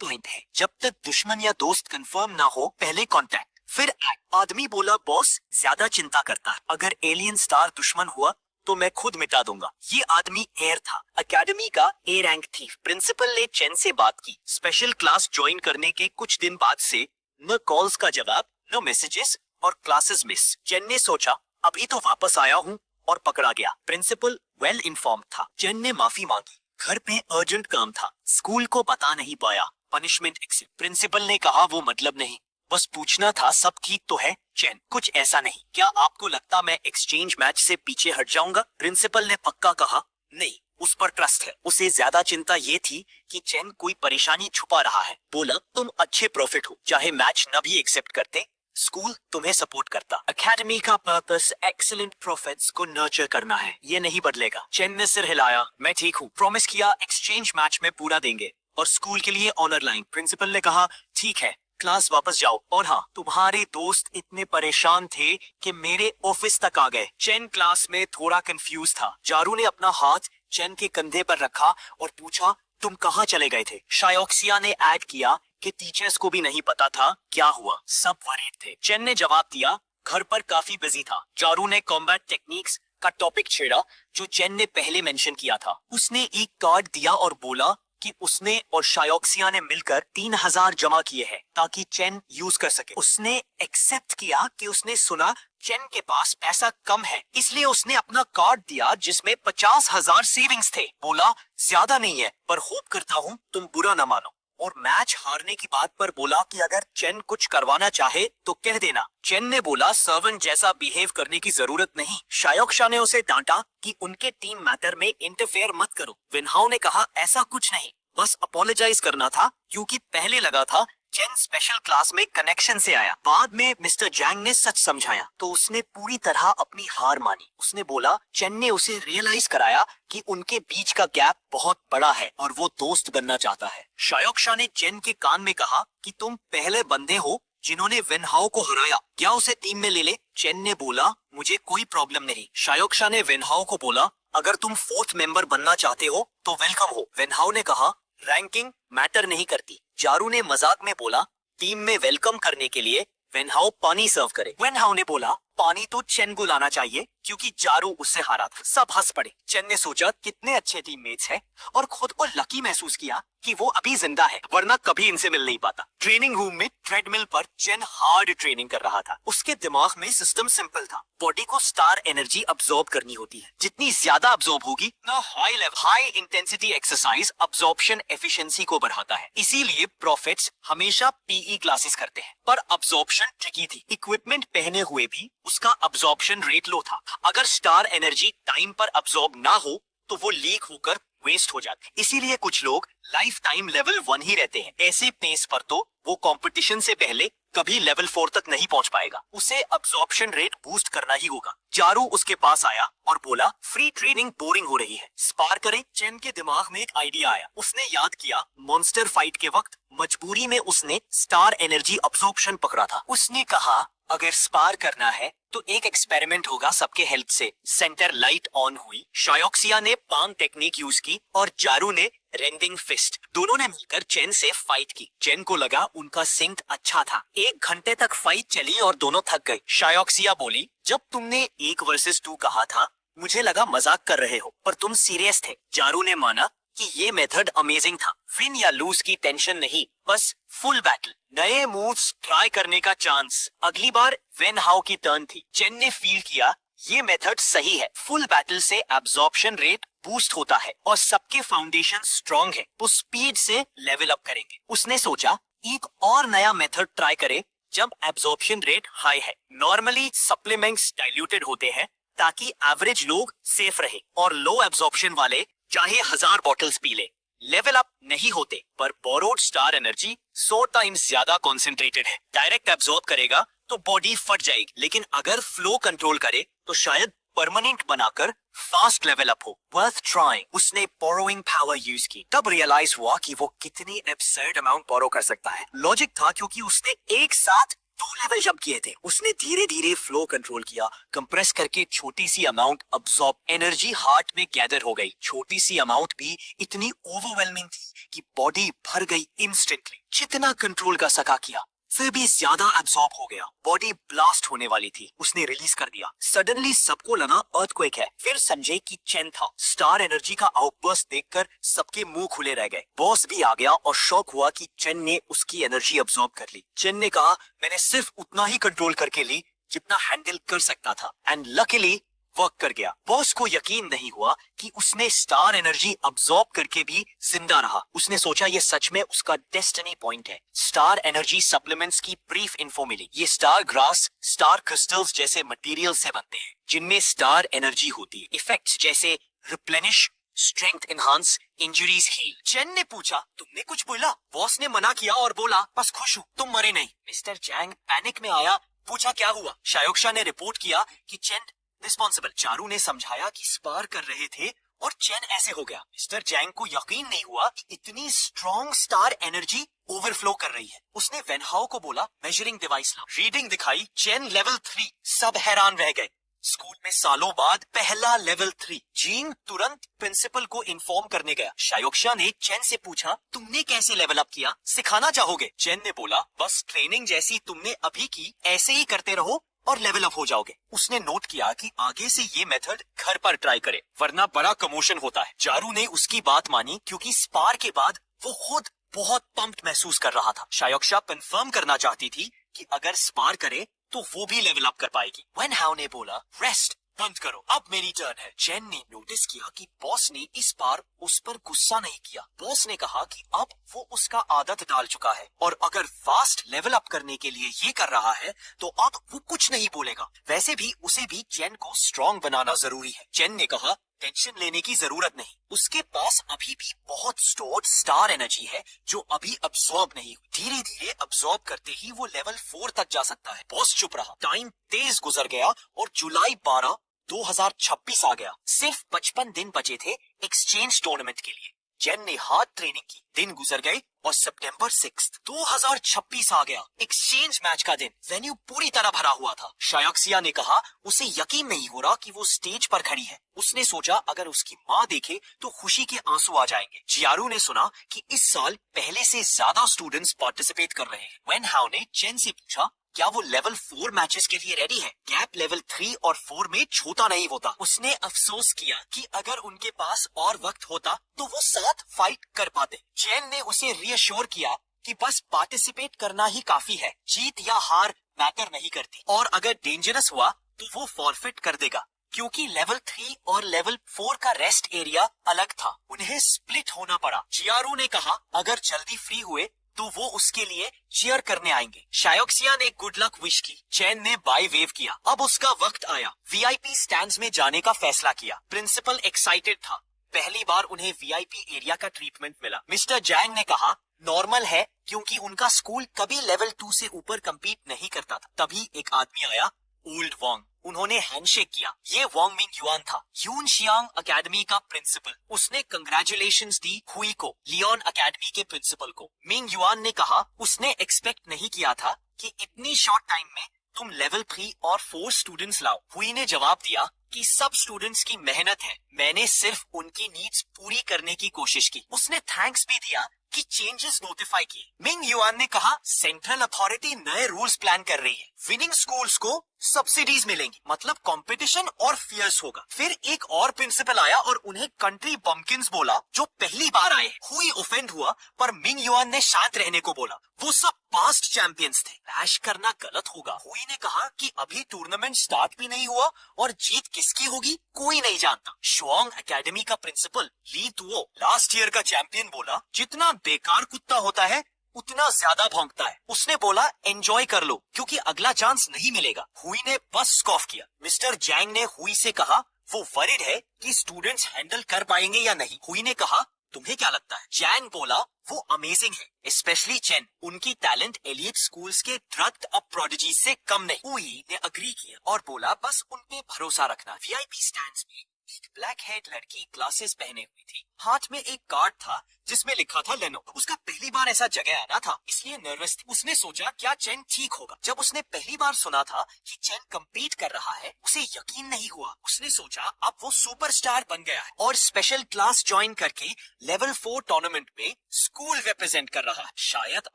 पॉइंट है। जब तक दुश्मन या दोस्त कंफर्म ना हो पहले कांटेक्ट फिर एक्ट। आदमी बोला बॉस ज्यादा चिंता करता है, अगर एलियन स्टार दुश्मन हुआ तो मैं खुद मिटा दूंगा। ये आदमी एयर था, एकेडमी का ए रैंक थी। प्रिंसिपल ने चैन से बात की। स्पेशल क्लास ज्वाइन करने के कुछ दिन बाद से न कॉल्स का जवाब, न मैसेजेस और क्लासेस मिस। चैन ने सोचा अभी तो वापस आया हूँ और पकड़ा गया। प्रिंसिपल वेल इन्फॉर्म था। चैन ने माफी मांगी, घर पे अर्जेंट काम था, स्कूल को बता नहीं पाया, पनिशमेंट एक्सेप्ट। प्रिंसिपल ने कहा वो मतलब नहीं, बस पूछना था सब ठीक तो है। चैन, कुछ ऐसा नहीं, क्या आपको लगता मैं एक्सचेंज मैच से पीछे हट जाऊंगा? प्रिंसिपल ने पक्का कहा, नहीं, उस पर ट्रस्ट है। उसे ज्यादा चिंता ये थी कि चैन कोई परेशानी छुपा रहा है। बोला, तुम अच्छे प्रॉफिट हो, चाहे मैच न भी एक्सेप्ट करते, स्कूल तुम्हें सपोर्ट करता। एकेडमी का पर्पस एक्सीलेंट प्रॉफिट्स को नर्चर करना है, ये नहीं बदलेगा। चैन ने सिर हिलाया, मैं ठीक हूँ, प्रॉमिस किया एक्सचेंज मैच में पूरा देंगे और स्कूल के लिए ऑनर लाइन। प्रिंसिपल ने कहा, ठीक है, क्लास वापस जाओ। और हाँ, तुम्हारे दोस्त इतने परेशान थे कि मेरे ऑफिस तक आ गए। चैन क्लास में थोड़ा कंफ्यूज था। जारू ने अपना हाथ चैन के कंधे पर रखा और पूछा, तुम कहाँ चले गए थे? शायोक्सिया ने ऐड किया कि टीचर्स को भी नहीं पता था क्या हुआ, सब वरीड थे। चैन ने जवाब दिया, घर पर काफी बिजी था। जारू ने कॉम्बैट टेक्निक्स का टॉपिक छेड़ा जो चैन ने पहले मेंशन किया था। उसने एक कार्ड दिया और बोला कि उसने और शायोक्सिया ने मिलकर 3,000 जमा किए हैं ताकि चैन यूज कर सके। उसने एक्सेप्ट किया कि उसने सुना चैन के पास पैसा कम है, इसलिए उसने अपना कार्ड दिया जिसमें 50,000 सेविंग्स थे। बोला, ज्यादा नहीं है, पर होप करता हूँ तुम बुरा न मानो। और मैच हारने की बात पर बोला कि अगर चैन कुछ करवाना चाहे तो कह देना। चैन ने बोला, सर्वेंट जैसा बिहेव करने की जरूरत नहीं। शायोक्शा ने उसे डांटा कि उनके टीम मैटर में इंटरफेयर मत करो। विनहाउ ने कहा, ऐसा कुछ नहीं, बस अपोलोजाइज करना था क्योंकि पहले लगा था चैन स्पेशल क्लास में कनेक्शन से आया। बाद में मिस्टर जैंग ने सच समझाया तो उसने पूरी तरह अपनी हार मानी। उसने बोला, चैन ने उसे रियलाइज कराया कि उनके बीच का गैप बहुत बड़ा है और वो दोस्त बनना चाहता है। शायोक्शा ने चैन के कान में कहा कि तुम पहले बंदे हो जिन्होंने विनहाउ को हराया, क्या उसे टीम में ले ले? चैन ने बोला, मुझे कोई प्रॉब्लम नहीं। शायोक्शा ने विनहाउ को बोला, अगर तुम 4th मेंबर बनना चाहते हो तो वेलकम हो। विनहाउ ने कहा, रैंकिंग मैटर नहीं करती। जारू ने मजाक में बोला, टीम में वेलकम करने के लिए वेनहाउ पानी सर्व करे। वेनहाउ ने बोला, पानी तो चैन को लाना चाहिए क्योंकि जारू उससे हारा था। सब हंस पड़े। चैन ने सोचा कितने अच्छे टीममेट्स हैं और खुद को लकी महसूस किया कि वो अभी जिंदा है, वरना कभी इनसे मिल नहीं पाता। ट्रेनिंग रूम में ट्रेडमिल पर चैन हार्ड ट्रेनिंग कर रहा था। उसके दिमाग में सिस्टम सिंपल था, बॉडी को स्टार एनर्जी अब्सॉर्ब करनी होती है, जितनी ज्यादा अब्सॉर्ब होगी ना high intensity exercise absorption efficiency को बढ़ाता है। इसीलिए प्रॉफिट्स हमेशा पीई क्लासेस करते हैं। पर अब्सॉर्प्शन ट्रिकी थी, इक्विपमेंट पहने हुए भी उसका अब्सॉर्प्शन रेट लो था। अगर स्टार एनर्जी टाइम पर अब्सॉर्ब ना हो तो वो लीक होकर वेस्ट हो जाती। इसीलिए कुछ लोग लाइफ टाइम लेवल 1 ही रहते हैं। ऐसे पेस पर तो वो कंपटीशन से पहले कभी लेवल 4 तक नहीं पहुंच पाएगा। उसे अब्सॉर्प्शन रेट बूस्ट करना ही होगा। जारू उसके पास आया और बोला, फ्री ट्रेनिंग बोरिंग हो रही है, स्पार करें। चैन के दिमाग में एक आइडिया आया। उसने याद किया मॉन्स्टर फाइट के वक्त मजबूरी में उसने स्टार एनर्जी अब्सॉर्प्शन पकड़ा था। उसने कहा, अगर स्पार करना है तो एक एक्सपेरिमेंट होगा सबके हेल्प से। सेंटर लाइट ऑन हुई। शायोक्सिया ने पाम टेक्निक यूज की और जारू ने रेंडिंग फिस्ट। दोनों ने मिलकर चैन से फाइट की। चैन को लगा उनका सिंक अच्छा था। 1 घंटे तक फाइट चली और दोनों थक गए। शायोक्सिया बोली, जब तुमने 1 वर्सेस 2 कहा था मुझे लगा मजाक कर रहे हो, पर तुम सीरियस थे। जारू ने माना कि ये मेथड अमेजिंग था। विन या लूज की टेंशन नहीं, बस फुल बैटल, नए मूव्स ट्राई करने का चांस। अगली बार वेनहाउ की टर्न थी। चैन ने फील किया ये मेथड सही है। फुल बैटल से एब्जॉर्प्शन रेट बूस्ट होता है और सबके फाउंडेशन स्ट्रॉन्ग है, वो स्पीड से लेवल अप करेंगे। उसने सोचा एक और नया मेथड ट्राई करे जब एब्जॉर्प्शन रेट हाई है। नॉर्मली सप्लीमेंट्स डाइल्यूटेड होते हैं ताकि एवरेज लोग सेफ रहे और लो एब्जॉर्प्शन वाले चाहे 1000 बॉटल्स पी ले, लेवल अप नहीं होते। पर बोरोड स्टार एनर्जी 100 टाइम्स ज्यादा कॉन्सेंट्रेटेड है, डायरेक्ट एब्जॉर्ब करेगा तो बॉडी फट जाएगी, लेकिन अगर फ्लो कंट्रोल करे तो शायद परमानेंट बनाकर फास्ट लेवल अप हो। Worth trying. उसने बोरोइंग पावर यूज की। तब रियलाइज हुआ कि वो कितनी एब्सर्ड अमाउंट बोरो कर सकता है। लॉजिक था क्योंकि उसने एक साथ 2 लेवल जब किए थे। उसने धीरे धीरे फ्लो कंट्रोल किया, कंप्रेस करके छोटी सी अमाउंट अब्सॉर्ब। एनर्जी हार्ट में गैदर हो गई। छोटी सी अमाउंट भी इतनी ओवरवेलमिंग थी कि बॉडी भर गई इंस्टेंटली। जितना कंट्रोल कर सका किया, फिर भी ज्यादा एब्सॉर्ब हो गया। बॉडी ब्लास्ट होने वाली थी। उसने रिलीज कर दिया। सडनली सबको लगा अर्थक्वेक है। फिर संजय की चैन था। स्टार एनर्जी का आउटबर्स्ट देखकर सबके मुंह खुले रह गए। बॉस भी आ गया और शॉक हुआ कि चैन ने उसकी एनर्जी अब्सॉर्ब कर ली। चैन ने कहा, मैंने सिर्फ उतना ही कंट्रोल करके ली जितना हैंडल कर सकता था, एंड लकीली वर्क कर गया। बॉस को यकीन नहीं हुआ कि उसने स्टार एनर्जी अब्सॉर्ब करके भी जिंदा रहा। उसने सोचा ये सच में उसका डेस्टिनी पॉइंट है। स्टार एनर्जी सप्लीमेंट्स की ब्रीफ इन्फो मिली। ये स्टार ग्रास, स्टार क्रिस्टल्स जैसे मटेरियल से बनते हैं जिनमें स्टार एनर्जी होती है। इफेक्ट्स जैसे replenish, strength enhance, injuries heal. Chen ने पूछा, तुमने कुछ बोला? बॉस ने मना किया और बोला, बस खुश हूँ तुम मरे नहीं। मिस्टर जैंग पैनिक में आया, पूछा क्या हुआ? शायोक्शा ने रिपोर्ट किया कि चेन रिस्पॉन्सिबल। चारू ने समझाया कि स्पार कर रहे थे और चेन ऐसे हो गया। मिस्टर जैंग को यकीन नहीं हुआ कि इतनी स्ट्रॉन्ग स्टार एनर्जी ओवरफ्लो कर रही है। उसने वेनहाओ को बोला, मेजरिंग डिवाइस लाओ। रीडिंग दिखाई, चेन लेवल 3। सब हैरान रह गए। स्कूल में सालों बाद पहला लेवल 3। जींग तुरंत प्रिंसिपल को इन्फॉर्म करने गया। शायोक्शा ने चेन से पूछा, तुमने कैसे लेवल अप किया? सिखाना चाहोगे? चेन ने बोला, बस ट्रेनिंग जैसी तुमने अभी की ऐसे ही करते रहो और लेवल अप हो जाओगे। उसने नोट किया कि आगे से ये मेथड घर पर ट्राई करे वरना बड़ा कमोशन होता है। चारू ने उसकी बात मानी क्योंकि स्पार के बाद वो खुद बहुत पंप्ड महसूस कर रहा था। शायोक्शा कंफर्म करना चाहती थी कि अगर स्पार करे तो वो भी लेवल अप कर पाएगी। वेनहाओ ने बोला, रेस्ट बंद करो, अब मेरी टर्न है। चेन ने नोटिस किया कि बॉस ने इस बार उस पर गुस्सा नहीं किया। बॉस ने कहा कि अब वो उसका आदत डाल चुका है और अगर फास्ट लेवल अप करने के लिए ये कर रहा है तो अब वो कुछ नहीं बोलेगा। वैसे भी उसे भी चेन को स्ट्रॉन्ग बनाना जरूरी है। चेन ने कहा, टेंशन लेने की जरूरत नहीं, उसके पास अभी भी बहुत स्टोर्ड स्टार एनर्जी है जो अभी अब्सॉर्ब नहीं हुई। धीरे धीरे अब्सॉर्ब करते ही वो लेवल 4 तक जा सकता है। बॉस चुप रहा। टाइम तेज गुजर गया और जुलाई 12, 2026 आ गया। सिर्फ 55 दिन बचे थे एक्सचेंज टूर्नामेंट के लिए। चेन ने हार्ड ट्रेनिंग की। दिन गुजर गए और सितंबर 6, 2026 आ गया। एक्सचेंज मैच का दिन। वेन्यू पूरी तरह भरा हुआ था। शायोक्सिया ने कहा उसे यकीन नहीं हो रहा कि वो स्टेज पर खड़ी है। उसने सोचा अगर उसकी माँ देखे तो खुशी के आंसू आ जाएंगे। जियारू ने सुना कि इस साल पहले से ज्यादा स्टूडेंट्स पार्टिसिपेट कर रहे हैं। वेनहाओ ने चेन से पूछा, क्या वो लेवल 4 मैचेस के लिए रेडी है? गैप लेवल 3 और 4 में छोटा नहीं होता। उसने अफसोस किया कि अगर उनके पास और वक्त होता तो वो साथ फाइट कर पाते। चेन ने उसे रियश्योर किया कि बस पार्टिसिपेट करना ही काफी है, जीत या हार मैटर नहीं करती और अगर डेंजरस हुआ तो वो फॉरफिट कर देगा। क्योंकि लेवल 3 और लेवल 4 का रेस्ट एरिया अलग था, उन्हें स्प्लिट होना पड़ा। जियारू ने कहा अगर जल्दी फ्री हुए तो वो उसके लिए चीयर करने आएंगे। शायोक्सिया ने गुड लक विश की। चेन ने बाय वेव किया। अब उसका वक्त आया। वीआईपी स्टैंड्स में जाने का फैसला किया। प्रिंसिपल एक्साइटेड था। पहली बार उन्हें वीआईपी एरिया का ट्रीटमेंट मिला। मिस्टर जैंग ने कहा नॉर्मल है क्योंकि उनका स्कूल कभी लेवल 2 से ऊपर कम्पीट नहीं करता था। तभी एक आदमी आया, ओल्ड वॉन्ग। उन्होंने हैंडशेक किया। ये वॉन्ग मिंग युआन था, यूनशियांग एकेडमी का प्रिंसिपल। उसने कंग्रेचुलेशंस दी हुई को, लियोन एकेडमी के प्रिंसिपल को। मिंग युआन ने कहा उसने एक्सपेक्ट नहीं किया था कि इतनी शॉर्ट टाइम में तुम लेवल 3 और 4 स्टूडेंट्स लाओ। हुई ने जवाब दिया कि सब स्टूडेंट्स की मेहनत है, मैंने सिर्फ उनकी नीड्स पूरी करने की कोशिश की। उसने थैंक्स भी दिया कि चेंजेस नोटिफाई किए। मिंग युआन ने कहा सेंट्रल अथॉरिटी नए रूल्स प्लान कर रही है, विनिंग स्कूल्स को सब्सिडीज मिलेंगी, मतलब कंपटीशन और फियर्स होगा। फिर एक और प्रिंसिपल आया और उन्हें कंट्री बम्किंस बोला जो पहली बार आए। हुई ऑफेंड हुआ पर मिंग युआन ने शांत रहने को बोला। वो सब पास्ट चैंपियंस थे, क्लैश करना गलत होगा। हुई ने कहा कि अभी टूर्नामेंट स्टार्ट भी नहीं हुआ और जीत किसकी होगी कोई नहीं जानता। शुआंग एकेडमी का प्रिंसिपल ली तुओ, लास्ट ईयर का चैंपियन, बोला जितना बेकार कुत्ता होता है उतना ज्यादा भौंकता है। उसने बोला एंजॉय कर लो क्योंकि अगला चांस नहीं मिलेगा। हुई ने बस स्कॉफ किया। मिस्टर जैंग ने हुई से कहा वो वरीड है कि स्टूडेंट्स हैंडल कर पाएंगे या नहीं। हुई ने कहा तुम्हें क्या लगता है? जैंग बोला वो अमेजिंग है, स्पेशली चेन। उनकी टैलेंट एलिट स्कूल्स के ड्रग्ड अप प्रोडिजीज से कम नहीं। हुई ने अग्री किया और बोला बस उन पे भरोसा रखना। वीआईपी स्टैंड्स में एक ब्लैक हेड लड़की ग्लासेस पहने हुई थी। हाथ में एक कार्ड था जिसमें लिखा था लेनो। उसका पहली बार ऐसा जगह आना था इसलिए नर्वस थी। उसने सोचा क्या चेन ठीक होगा। जब उसने पहली बार सुना था कि चेन कम्पीट कर रहा है उसे यकीन नहीं हुआ। उसने सोचा अब वो सुपरस्टार बन गया है और स्पेशल क्लास ज्वाइन करके लेवल 4 टूर्नामेंट में स्कूल रिप्रेजेंट कर रहा है। शायद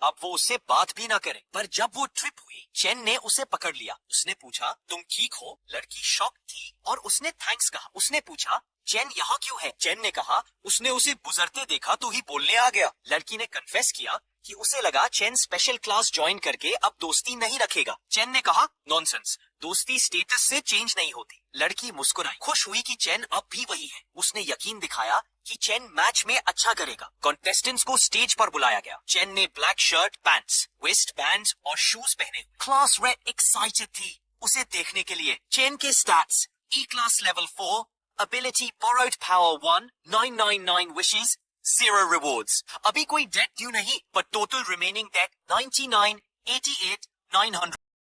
अब वो उससे बात भी ना करे। पर जब वो ट्रिप हुई चेन ने उसे पकड़ लिया। उसने पूछा तुम ठीक हो? लड़की शॉक थी और उसने थैंक्स कहा। उसने पूछा चेन यहाँ क्यों है? चेन ने कहा उसने उसे गुजरते देखा तो ही बोलने आ गया। लड़की ने कन्फेस किया कि उसे लगा चेन स्पेशल क्लास ज्वाइन करके अब दोस्ती नहीं रखेगा। चेन ने कहा नॉनसेंस, दोस्ती स्टेटस से चेंज नहीं होती। लड़की मुस्कुराई, खुश हुई कि चैन अब भी वही है। उसने यकीन दिखाया कि चैन मैच में अच्छा करेगा। कॉन्टेस्टेंट्स को स्टेज पर बुलाया गया। चैन ने black shirt, pants, waistband और शूज पहने। क्लास रेड एक्साइटेड थी उसे देखने के लिए। चैन के stats: E class level 4, ability borrowed power 1, 999 wishes, 0 rewards. अभी कोई डेट ड्यू नहीं, पर टोटल रिमेनिंग डेट 99, 88, 900।